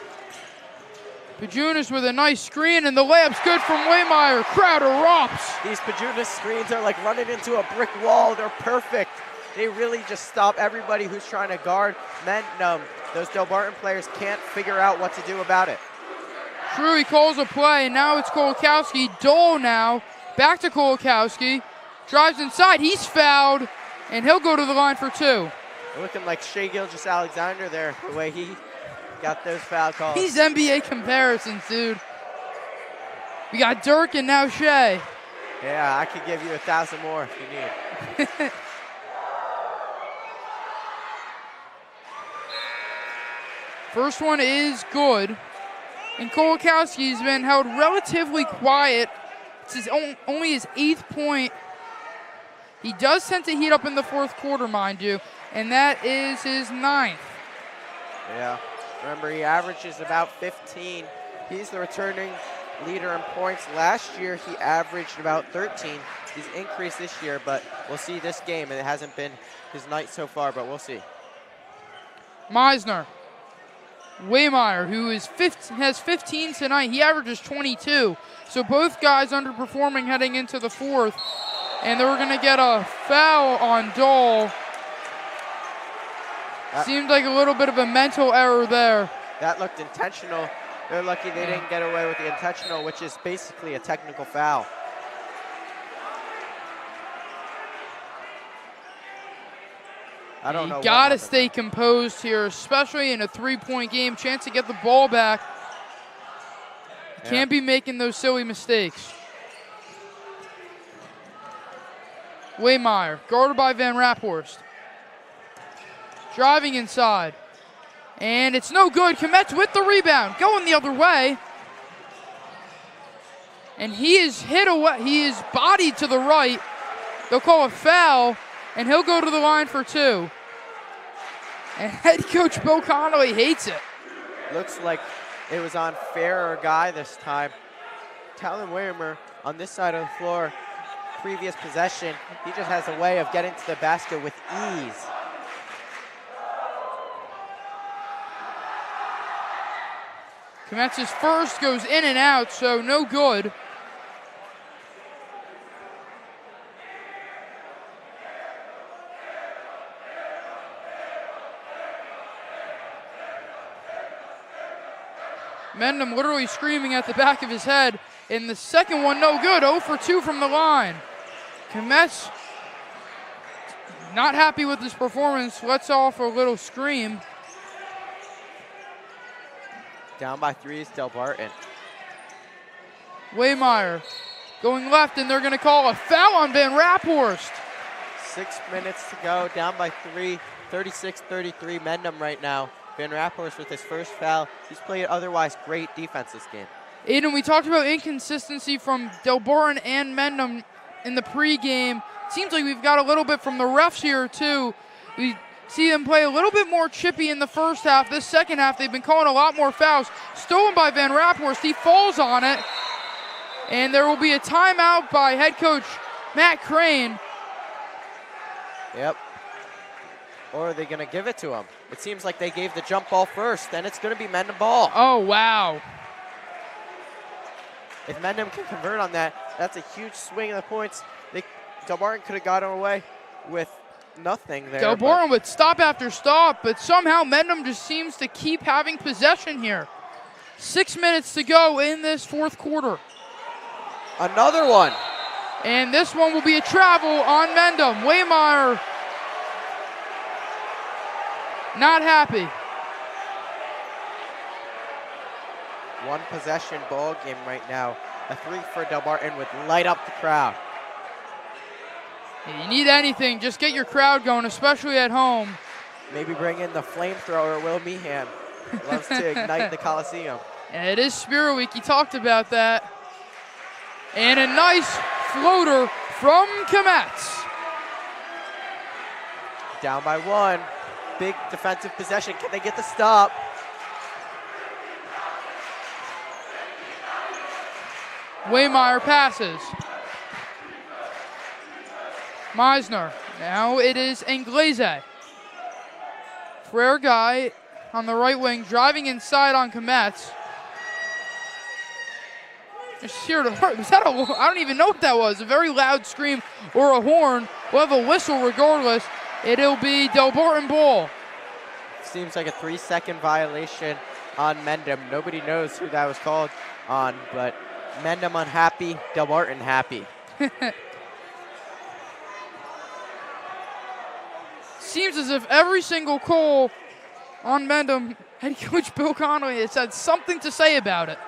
Pajunas with a nice screen, and the layup's good from Waymire. Crowd erupts. These Pajunas screens are like running into a brick wall. They're perfect. They really just stop everybody who's trying to guard Mendham. Those Delbarton players can't figure out what to do about it. True, he calls a play, and now it's Kolakowski. Dole now, back to Kolakowski. Drives inside, he's fouled, and he'll go to the line for 2. Looking like Shea Gilgeous-Alexander there, the way he got those foul calls. These NBA comparisons, dude. We got Dirk and now Shea. Yeah, I could give you 1,000 more if you need. First one is good. And Kolakowski's been held relatively quiet. It's only his 8th point. He does tend to heat up in the 4th quarter, mind you, and that is his 9th. Yeah, remember he averages about 15. He's the returning leader in points. Last year he averaged about 13. He's increased this year, but we'll see this game, and it hasn't been his night so far, but we'll see. Meisner. Waymire, who has 15 tonight, he averages 22. So both guys underperforming heading into the 4th. And they're going to get a foul on Dole. Seemed like a little bit of a mental error there. That looked intentional. They're lucky they didn't get away with the intentional, which is basically a technical foul. I don't know. You got to stay composed here, especially in a 3-point game. Chance to get the ball back. You can't be making those silly mistakes. Waymire, guarded by Van Raphorst. Driving inside. And it's no good. Kometz with the rebound. Going the other way. And he is hit away. He is bodied to the right. They'll call a foul, and he'll go to the line for 2. And head coach Bill Connolly hates it. Looks like it was on fairer guy this time. Talon Waymire on this side of the floor. Previous possession, he just has a way of getting to the basket with ease. Kometz's first goes in and out, so no good. Mendham literally screaming at the back of his head. In the second one, no good. 0 for 2 from the line. Kometz not happy with his performance. Lets off a little scream. Down by 3 is Delbarton. Waymire going left, and they're going to call a foul on Van Raphorst. 6 minutes to go, down by 3, 36-33 Mendham right now. Van Raphorst with his first foul. He's played otherwise great defense this game. Aiden, we talked about inconsistency from Delbarton and Mendham in the pregame. Seems like we've got a little bit from the refs here, too. We see them play a little bit more chippy in the first half. This second half, they've been calling a lot more fouls. Stolen by Van Raphorst. He falls on it. And there will be a timeout by head coach Matt Crane. Yep. Or are they going to give it to him? It seems like they gave the jump ball first, then it's going to be Mendham ball. Oh, wow. If Mendham can convert on that, that's a huge swing of the points. Delbarton could have gotten away with nothing there. Delbarton with stop after stop, but somehow Mendham just seems to keep having possession here. 6 minutes to go in this 4th quarter. Another one. And this one will be a travel on Mendham. Waymire not happy. One possession ball game right now. A 3 for Delbarton would light up the crowd. You need anything, just get your crowd going, especially at home. Maybe bring in the flamethrower, Will Meehan. Loves to ignite the Coliseum. And it is Spirit Week, he talked about that. And a nice floater from Kometz. Down by 1. Big defensive possession. Can they get the stop? Waymire passes. Meisner. Now it is Inglese. Frere guy on the right wing driving inside on Kometz. Just hear was that I don't even know what that was. A very loud scream or a horn. We'll have a whistle regardless. It'll be Delbarton ball. Seems like a 3-second violation on Mendham. Nobody knows who that was called on, but Mendham unhappy, Delbarton happy. Seems as if every single call on Mendham, head coach Bill Connolly has had something to say about it.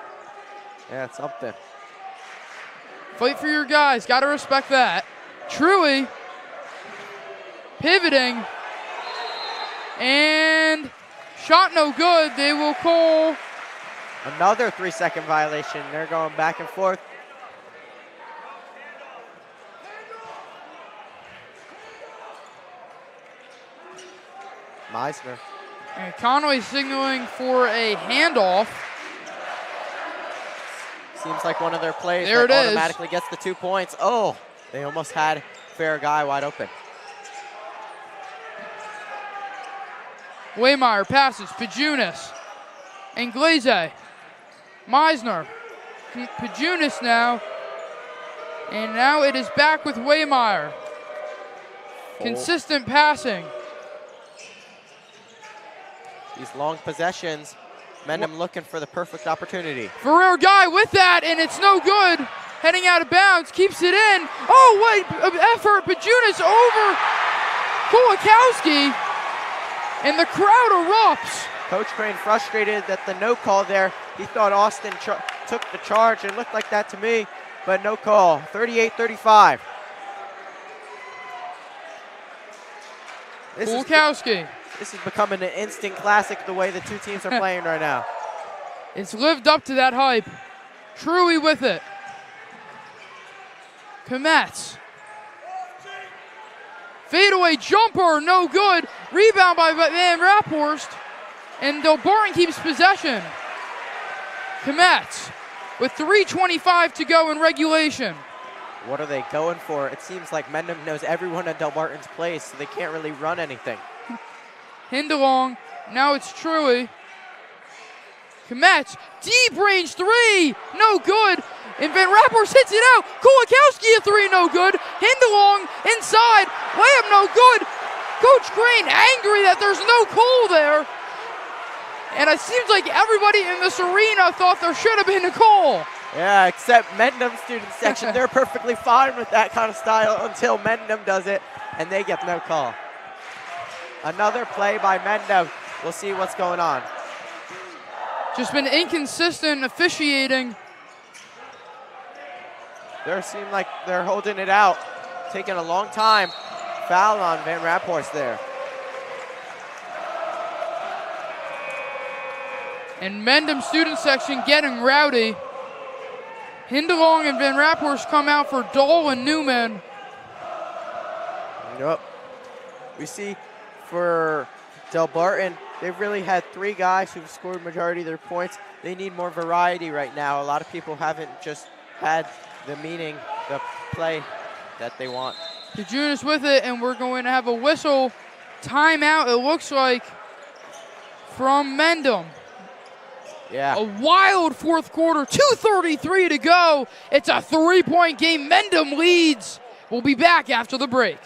Yeah, it's something. Fight for your guys. Got to respect that. Truey pivoting. And shot no good. They will call another 3-second violation. They're going back and forth. Meisner. And Conway signaling for a handoff. Seems like one of their plays there that it automatically gets the 2 points. Oh, they almost had fair guy wide open. Waymeyer passes, Pajunas, Anglese, Meisner, Pajunas now, and now it is back with Waymeyer. Consistent passing. These long possessions, Mendham looking for the perfect opportunity. Ferrer guy with that, and it's no good. Heading out of bounds, keeps it in. Oh, wait, effort, Pajunas over Kulikowski. And the crowd erupts. Coach Crane frustrated that the no call there. He thought Austin took the charge. It looked like that to me, but no call. 38-35. Kulikowski. This is becoming an instant classic the way the two teams are playing right now. It's lived up to that hype. Truey with it. Kometz. Fadeaway jumper, no good. Rebound by Van Raphorst. And Delbarton keeps possession. Kometz with 3:25 to go in regulation. What are they going for? It seems like Mendham knows everyone at Delbarton's place, so they can't really run anything. Hindalong, now it's Truey. Kometz, deep range three, no good. And Van Raphorst hits it out. Kulikowski a three, no good. Hindalong inside, layup no good. Coach Crane angry that there's no call there. And it seems like everybody in this arena thought there should have been a call. Yeah, except Mendham student section. They're perfectly fine with that kind of style until Mendham does it, and they get no call. Another play by Mendham. We'll see what's going on. Just been inconsistent officiating. They seem like they're holding it out, taking a long time. Foul on Van Raphorst there. And Mendham student section getting rowdy. Hindalong and Van Raphorst come out for Dahl and Newman. Yep. We see for Delbarton, they've really had three guys who've scored majority of their points. They need more variety right now. A lot of people haven't just had the play that they want. Pajunas with it, and we're going to have a whistle timeout, it looks like, from Mendham. Yeah. A wild fourth quarter, 2:33 to go. It's a 3-point game. Mendham leads. We'll be back after the break.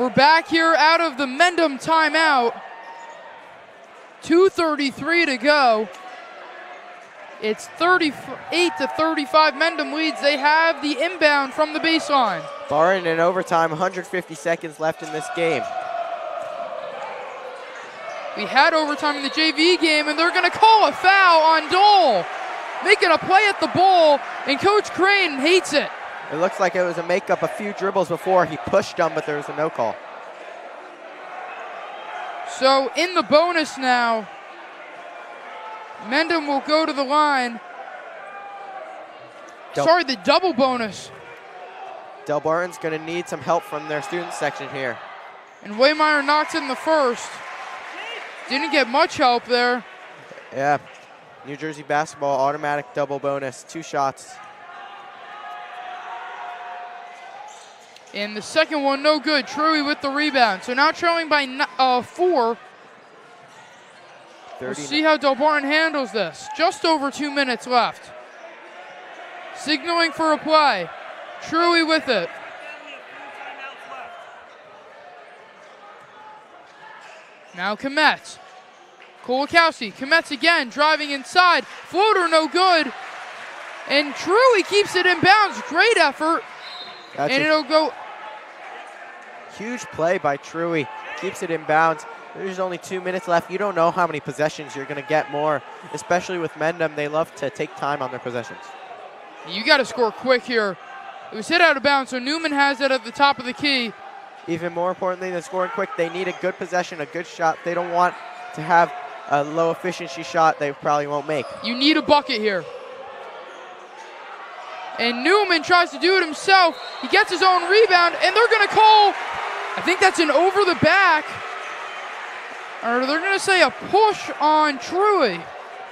We're back here out of the Mendham timeout. 2:33 to go. It's 38-35. Mendham leads. They have the inbound from the baseline. Barton in overtime, 150 seconds left in this game. We had overtime in the JV game, and they're going to call a foul on Dole. Making a play at the ball, and Coach Crane hates it. It looks like it was a makeup, a few dribbles before. He pushed them, but there was a no call. So in the bonus now, Mendham will go to the line. Sorry, the double bonus. Delbarton's going to need some help from their student section here. And Waymeyer knocks in the first. Didn't get much help there. Yeah, New Jersey basketball, automatic double bonus, 2 shots. And the second one, no good. Truey with the rebound. So now trailing by 4. We'll see how Delbarton handles this. Just over 2 minutes left. Signaling for a play. Truey with it. Now Kometz. Kolakowski. Kometz again, driving inside. Floater, no good. And Truey keeps it in bounds. Great effort. And it'll go. Huge play by Truey. Keeps it in bounds. There's only 2 minutes left. You don't know how many possessions you're going to get more, especially with Mendham. They love to take time on their possessions. You got to score quick here. It was hit out of bounds, so Newman has it at the top of the key. Even more importantly than scoring quick, they need a good possession, a good shot. They don't want to have a low efficiency shot they probably won't make. You need a bucket here. And Newman tries to do it himself. He gets his own rebound, and they're going to call, I think that's an over the back. Or they're going to say a push on Truey.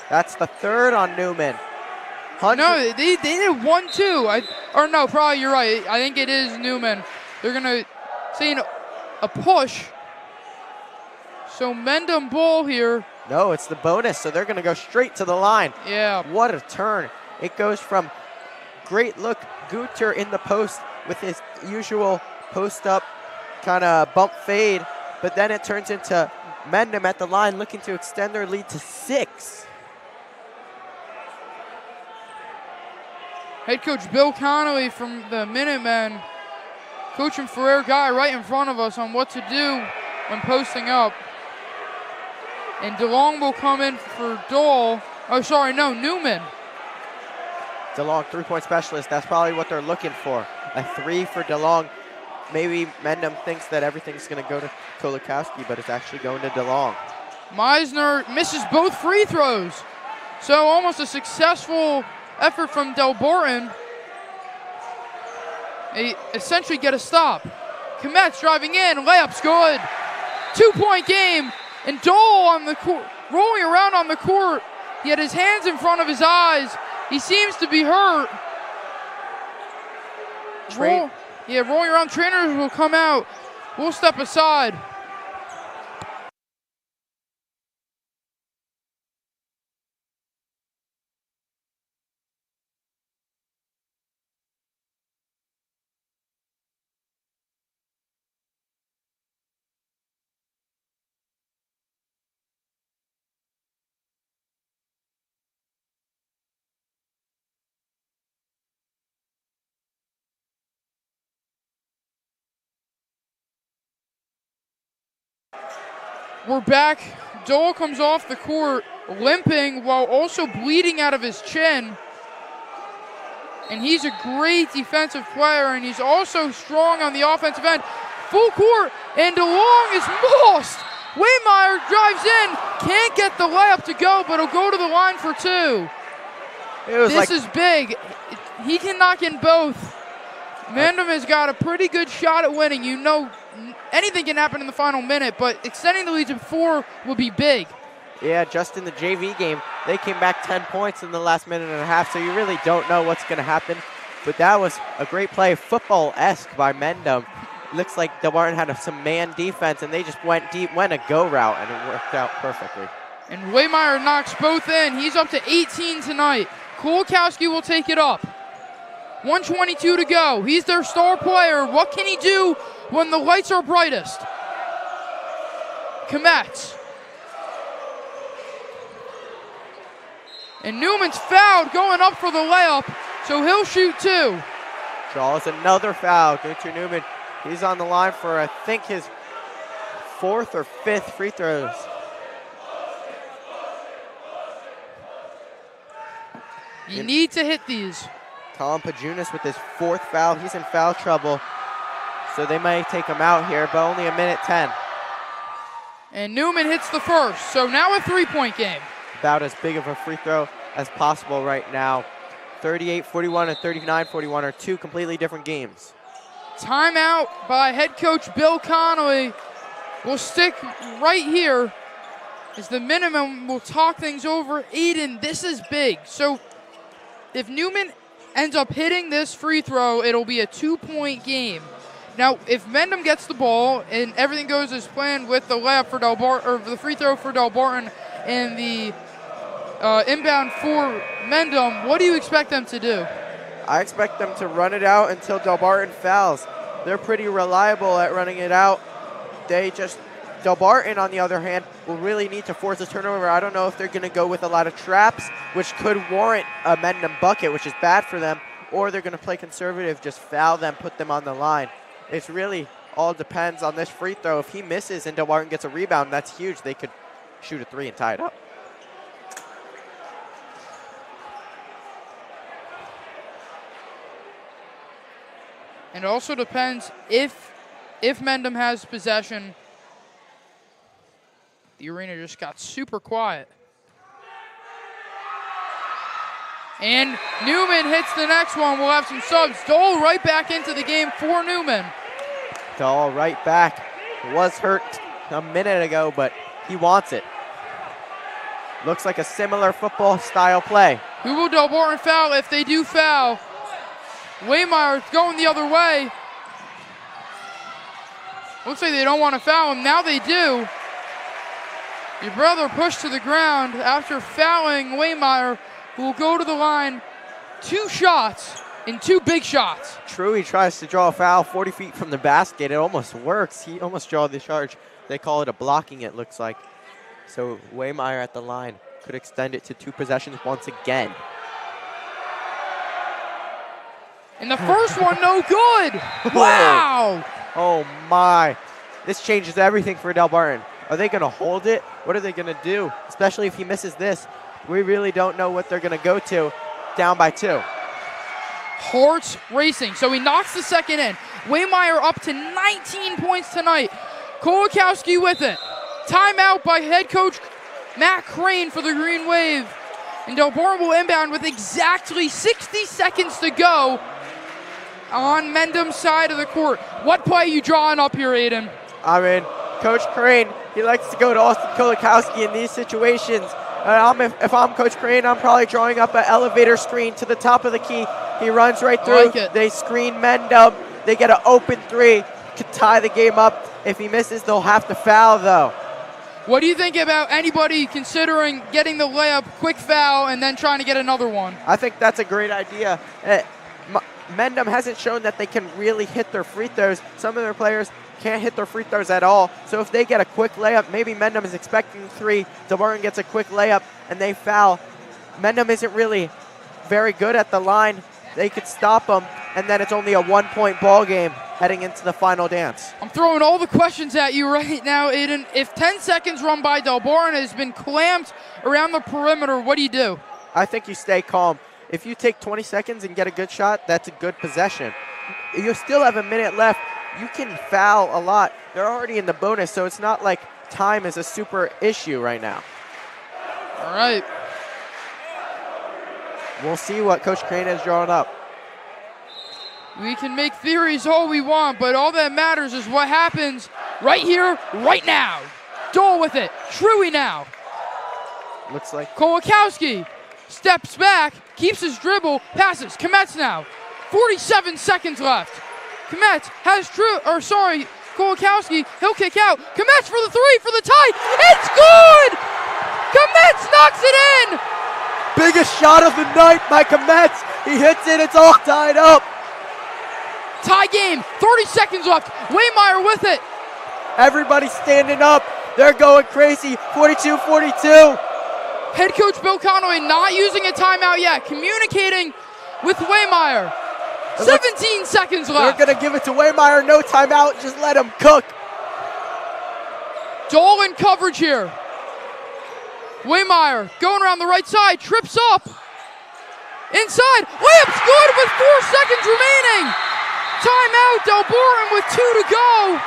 That's the third on Newman. No, they did 1-2. Or no, probably you're right. I think it is Newman. They're going to say a push. So Mendham ball here. No, it's the bonus, so they're going to go straight to the line. Yeah. What a turn. It goes from great look, Guter in the post with his usual post-up kind of bump fade, but then it turns into Mendham at the line looking to extend their lead to 6. Head coach Bill Connolly from the Minutemen coaching Ferrer Guy right in front of us on what to do when posting up. And DeLong will come in for Dole. Oh, sorry, no, Newman. DeLong, 3-point specialist. That's probably what they're looking for. A 3 for DeLong. Maybe Mendham thinks that everything's going to go to Kolakowski, but it's actually going to DeLong. Meisner misses both free throws. So almost a successful effort from Delbarton. They essentially get a stop. Kometz driving in, layup's good. 2-point game, and Dole on the court, rolling around on the court. He had his hands in front of his eyes. He seems to be hurt. Rolling around. Trainers will come out. We'll step aside. We're back. Dole comes off the court limping while also bleeding out of his chin. And he's a great defensive player, and he's also strong on the offensive end. Full court, and DeLong is lost. Waymeyer drives in, can't get the layup to go, but he'll go to the line for 2. This is big. He can knock in both. Mendham has got a pretty good shot at winning. You know, anything can happen in the final minute, but extending the lead to 4 would be big. Yeah, just in the JV game, they came back 10 points in the last minute and a half, so you really don't know what's going to happen. But that was a great play, football-esque by Mendham. Looks like Delbarton had some man defense, and they just went deep, went a go route, and it worked out perfectly. And Waymeyer knocks both in. He's up to 18 tonight. Kolakowski will take it up. 1:22 to go. He's their star player. What can he do when the lights are brightest. Kometz. And Newman's fouled going up for the layup, so he'll shoot 2. Draws another foul. Gunter Newman, he's on the line for, I think, his 4th or 5th free throws. You need to hit these. Colin Pajunas with his 4th foul. He's in foul trouble, so they might take him out here, but only a minute 10. And Newman hits the first, so now a 3-point game. About as big of a free throw as possible right now. 38-41 and 39-41 are 2 completely different games. Timeout by head coach Bill Connolly. We'll stick right here as the Mendham will talk things over. Aiden, this is big. So if Newman ends up hitting this free throw, it'll be a 2-point game. Now, if Mendham gets the ball and everything goes as planned with the layup for Delbarton, or the free throw for Delbarton and the inbound for Mendham, what do you expect them to do? I expect them to run it out until Delbarton fouls. They're pretty reliable at running it out. Delbarton, on the other hand, will really need to force a turnover. I don't know if they're going to go with a lot of traps, which could warrant a Mendham bucket, which is bad for them, or they're going to play conservative, just foul them, put them on the line. It's really all depends on this free throw. If he misses and Delbarton gets a rebound, that's huge. They could shoot a 3 and tie it up. And it also depends if Mendham has possession. The arena just got super quiet. And Newman hits the next one. We'll have some subs. Dole right back into the game for Newman. Dole right back. Was hurt a minute ago, but he wants it. Looks like a similar football style play. Who will Delbarton foul if they do foul? Waymeyer's going the other way. Looks like they don't want to foul him. Now they do. Your brother pushed to the ground after fouling Waymeyer, who will go to the line. 2 shots and 2 big shots. True, he tries to draw a foul 40 feet from the basket. It almost works. He almost draws the charge. They call it a blocking, it looks like. So Waymeyer at the line could extend it to 2 possessions once again. And the first one, no good. Wow. Oh, my. This changes everything for Delbarton. Are they going to hold it? What are they going to do? Especially if he misses this. We really don't know what they're going to go to down by 2. Hearts racing. So he knocks the second in. Waymeyer up to 19 points tonight. Kolakowski with it. Timeout by head coach Matt Crane for the Green Wave. And Delbarton will inbound with exactly 60 seconds to go on Mendham's side of the court. What play are you drawing up here, Aiden? I mean, Coach Crane, he likes to go to Austin Kolakowski in these situations. If I'm Coach Crane, I'm probably drawing up an elevator screen to the top of the key. He runs right through. They screen Mendham. They get an open 3. Could tie the game up. If he misses, they'll have to foul, though. What do you think about anybody considering getting the layup, quick foul, and then trying to get another one? I think that's a great idea. Mendham hasn't shown that they can really hit their free throws. Some of their players can't hit their free throws at all. So if they get a quick layup, maybe Mendham is expecting 3. Delbarton gets a quick layup, and they foul. Mendham isn't really very good at the line. They could stop them, and then it's only a 1-point ball game heading into the final dance. I'm throwing all the questions at you right now, Aiden. If 10 seconds run by, Delbarton has been clamped around the perimeter, what do you do? I think you stay calm. If you take 20 seconds and get a good shot, that's a good possession. You still have a minute left. You can foul a lot. They're already in the bonus, so it's not like time is a super issue right now. All right. We'll see what Coach Crane has drawn up. We can make theories all we want, but all that matters is what happens right here, right now. Dole with it. Shrewey now. Looks like Kolakowski steps back, keeps his dribble, passes. Kometz now. 47 seconds left. Kometz has Kolakowski. He'll kick out. Kometz for the 3 for the tie. It's good! Kometz knocks it in! Biggest shot of the night by Kometz. He hits it. It's all tied up. Tie game, 30 seconds left. Waymire with it. Everybody's standing up. They're going crazy. 42-42. Head coach Bill Conway not using a timeout yet, communicating with Waymire. 17 seconds left. They're going to give it to Waymire. No timeout. Just let him cook. Dolan coverage here. Waymire going around the right side, trips up. Inside, layup's good with 4 seconds remaining. Timeout, Delbarton with 2 to go.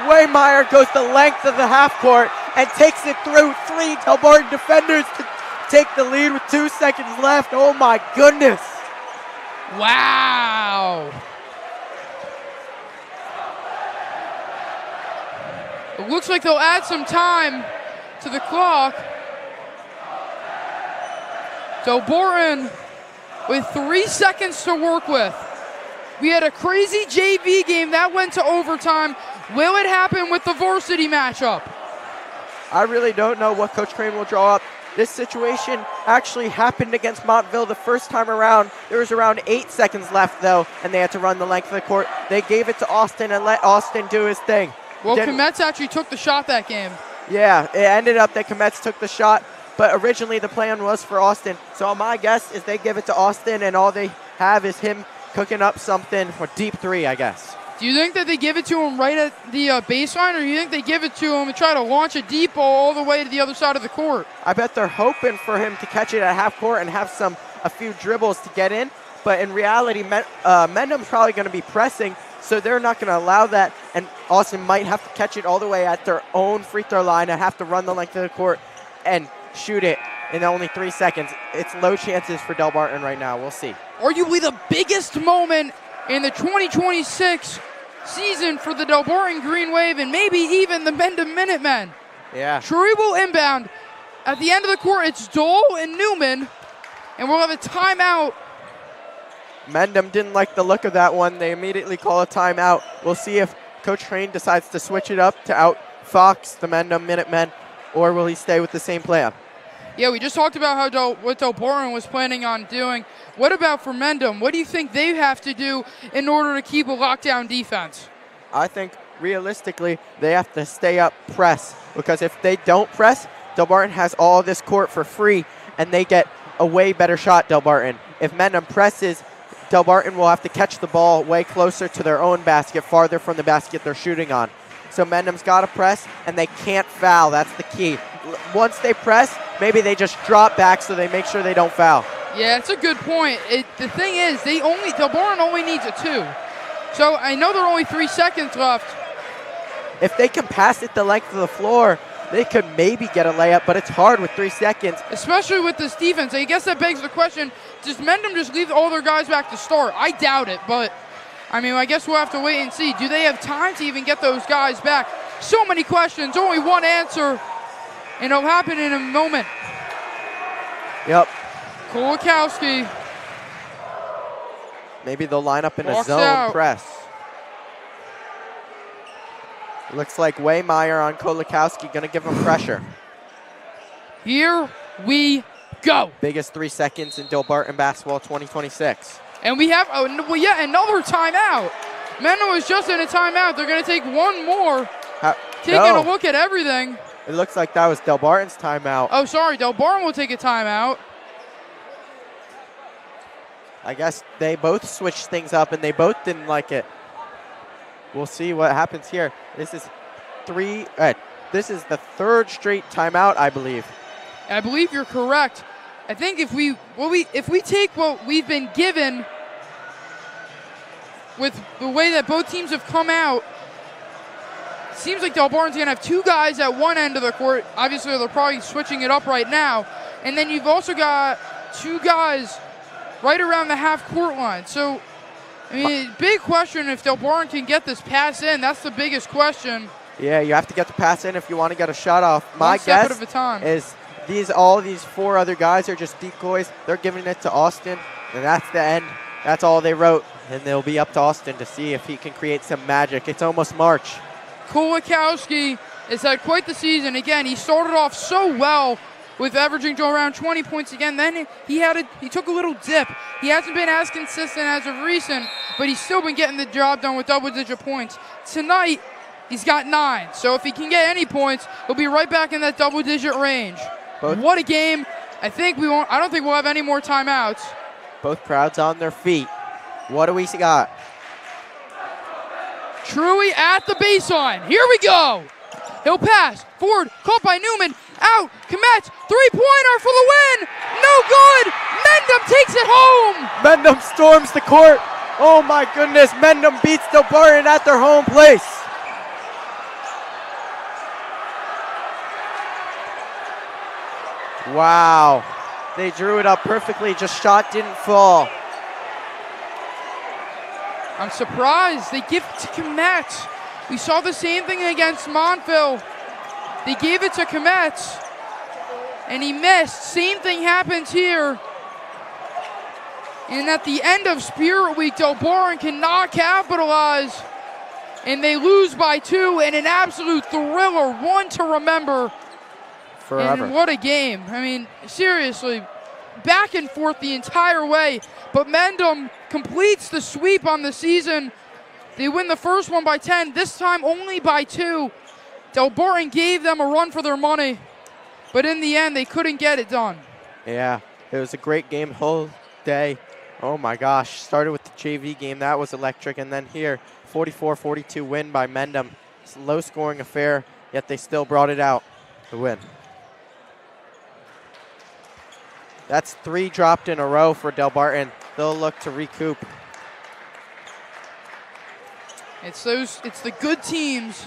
Waymire goes the length of the half court and takes it through 3 Delbarton defenders to take the lead with 2 seconds left. Oh my goodness. Wow. It looks like they'll add some time to the clock. Delbarton with 3 seconds to work with. We had a crazy JV game that went to overtime. Will it happen with the varsity matchup? I really don't know what Coach Crane will draw up. This situation actually happened against Montville the first time around. There was around 8 seconds left though, and they had to run the length of the court. They gave it to Austin and let Austin do his thing. Well, Kometz actually took the shot that game. Yeah, it ended up that Kometz took the shot, but originally the plan was for Austin. So my guess is they give it to Austin and all they have is him cooking up something for deep 3, I guess. Do you think that they give it to him right at the baseline, or do you think they give it to him and try to launch a deep ball all the way to the other side of the court? I bet they're hoping for him to catch it at half court and have a few dribbles to get in. But in reality, Mendham's probably going to be pressing, so they're not going to allow that. And Austin might have to catch it all the way at their own free throw line and have to run the length of the court and shoot it in only 3 seconds. It's low chances for Delbarton right now. We'll see. Arguably the biggest moment in the 2026 season for the Delbarton Green Wave and maybe even the Mendham Minutemen. Yeah. Tree will inbound. At the end of the court, it's Dole and Newman, and we'll have a timeout. Mendham didn't like the look of that one. They immediately call a timeout. We'll see if Coach Crane decides to switch it up to outfox the Mendham Minutemen, or will he stay with the same plan? Yeah, we just talked about what Delbarton was planning on doing. What about for Mendham? What do you think they have to do in order to keep a lockdown defense? I think realistically they have to stay up press, because if they don't press, Delbarton has all this court for free and they get a way better shot, Delbarton. If Mendham presses, Delbarton will have to catch the ball way closer to their own basket, farther from the basket they're shooting on. So Mendham's got to press, and they can't foul. That's the key. Once they press, maybe they just drop back so they make sure they don't foul. Yeah, it's a good point. The thing is, Delbarton only needs a 2. So I know there are only 3 seconds left. If they can pass it the length of the floor, they could maybe get a layup, but it's hard with 3 seconds. Especially with this defense. I guess that begs the question, does Mendham just leave all their guys back to start? I doubt it, but I mean, I guess we'll have to wait and see. Do they have time to even get those guys back? So many questions, only one answer, and it'll happen in a moment. Yep. Kulikowski. Maybe they'll line up in a Walks zone out. press. Looks like Waymire on Kulikowski, going to give him pressure. Here we go. Biggest 3 seconds in Delbarton basketball 2026. And we have yet another timeout. Mendham was just in a timeout. They're going to take one more. Taking a look at everything. It looks like that was Delbarton's timeout. Oh, sorry. Delbarton will take a timeout. I guess they both switched things up, and they both didn't like it. We'll see what happens here. This is the 3rd straight timeout, I believe. I believe you're correct. I think if we take what we've been given with the way that both teams have come out, it seems like Delbarton's going to have 2 guys at one end of the court. Obviously, they're probably switching it up right now. And then you've also got 2 guys right around the half-court line. So, I mean, big question if Delbarton can get this pass in. That's the biggest question. Yeah, you have to get the pass in if you want to get a shot off. One step at a time. Is all these 4 other guys are just decoys. They're giving it to Austin, and that's the end. That's all they wrote, and they'll be up to Austin to see if he can create some magic. It's almost March. Kulikowski has had quite the season. Again, he started off so well with averaging to around 20 points again. Then he took a little dip. He hasn't been as consistent as of recent, but he's still been getting the job done with double-digit points. Tonight, he's got 9. So if he can get any points, he'll be right back in that double-digit range. What a game. I don't think we'll have any more timeouts. Both crowds on their feet. What do we got? Truey at the baseline. Here we go. He'll pass. Forward. Caught by Newman. Out. Kometz. Three-pointer for the win. No good. Mendham takes it home. Mendham storms the court. Oh, my goodness. Mendham beats Delbarton at their home place. Wow. They drew it up perfectly. Just shot didn't fall. I'm surprised. They give it to Kometz. We saw the same thing against Montville. They gave it to Kometz, and he missed. Same thing happens here. And at the end of Spirit Week, Delbarton cannot capitalize, and they lose by 2 in an absolute thriller, one to remember. Forever. And what a game. I mean, seriously, back and forth the entire way. But Mendham completes the sweep on the season. They win the first one by 10, this time only by 2. Delbarton gave them a run for their money, but in the end, they couldn't get it done. Yeah, it was a great game whole day. Oh my gosh, started with the JV game. That was electric. And then here, 44-42 win by Mendham. It's a low-scoring affair, yet they still brought it out to win. That's 3 dropped in a row for Delbarton. They'll look to recoup. It's the good teams.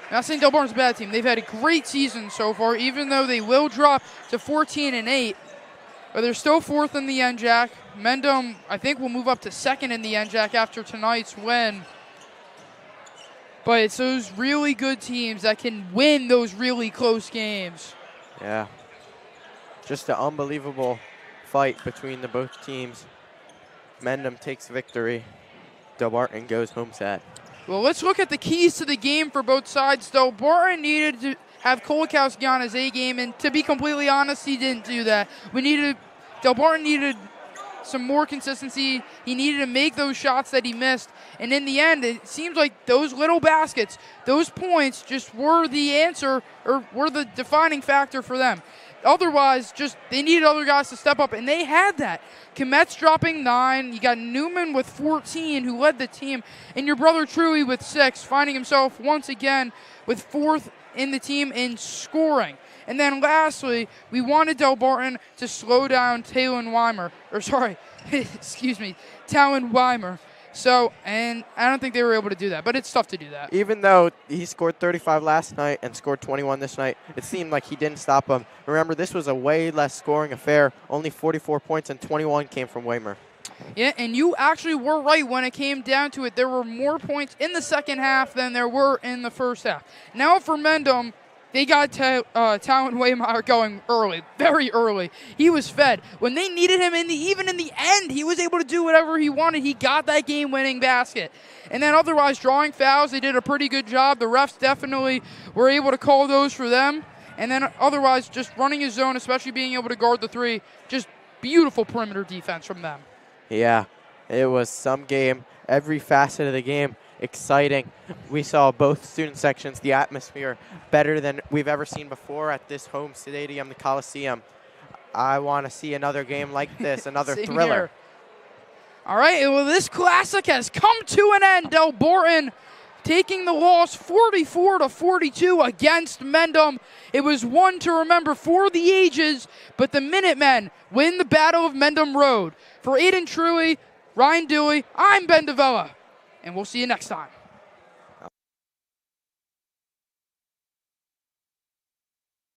I'm not saying Delbarton's a bad team. They've had a great season so far, even though they will drop to 14-8. But they're still 4th in the NJAC. Mendham, I think, will move up to 2nd in the NJAC after tonight's win. But it's those really good teams that can win those really close games. Yeah. Just an unbelievable fight between the both teams. Mendham takes victory. Delbarton goes home sad. Well, let's look at the keys to the game for both sides. Delbarton needed to have Kolakowski on his A game, and to be completely honest, he didn't do that. Delbarton needed some more consistency. He needed to make those shots that he missed. And in the end, it seems like those little baskets, those points just were the answer, or were the defining factor for them. Otherwise, they needed other guys to step up, and they had that. Kometz dropping 9. You got Newman with 14, who led the team, and your brother Truey with 6, finding himself once again with 4th in the team in scoring. And then lastly, we wanted Delbarton to slow down Talon Weimer. So, and I don't think they were able to do that, but it's tough to do that. Even though he scored 35 last night and scored 21 this night, it seemed like he didn't stop him. Remember, this was a way less scoring affair. Only 44 points and 21 came from Weimer. Yeah, and you actually were right when it came down to it. There were more points in the second half than there were in the first half. Now for Mendham, they got Talon Waymire going early, very early. He was fed. When they needed him, even in the end, he was able to do whatever he wanted. He got that game-winning basket. And then otherwise, drawing fouls, they did a pretty good job. The refs definitely were able to call those for them. And then otherwise, just running his zone, especially being able to guard the 3, just beautiful perimeter defense from them. Yeah, it was some game. Every facet of the game. Exciting. We saw both student sections, the atmosphere, better than we've ever seen before at this home stadium, the Coliseum. I want to see another game like this, another thriller. Here. All right, well, this classic has come to an end. Delbarton taking the loss 44-42 against Mendham. It was one to remember for the ages, but the Minutemen win the Battle of Mendham Road. For Aiden Truey, Ryan Dewey, I'm Ben Davella. And we'll see you next time.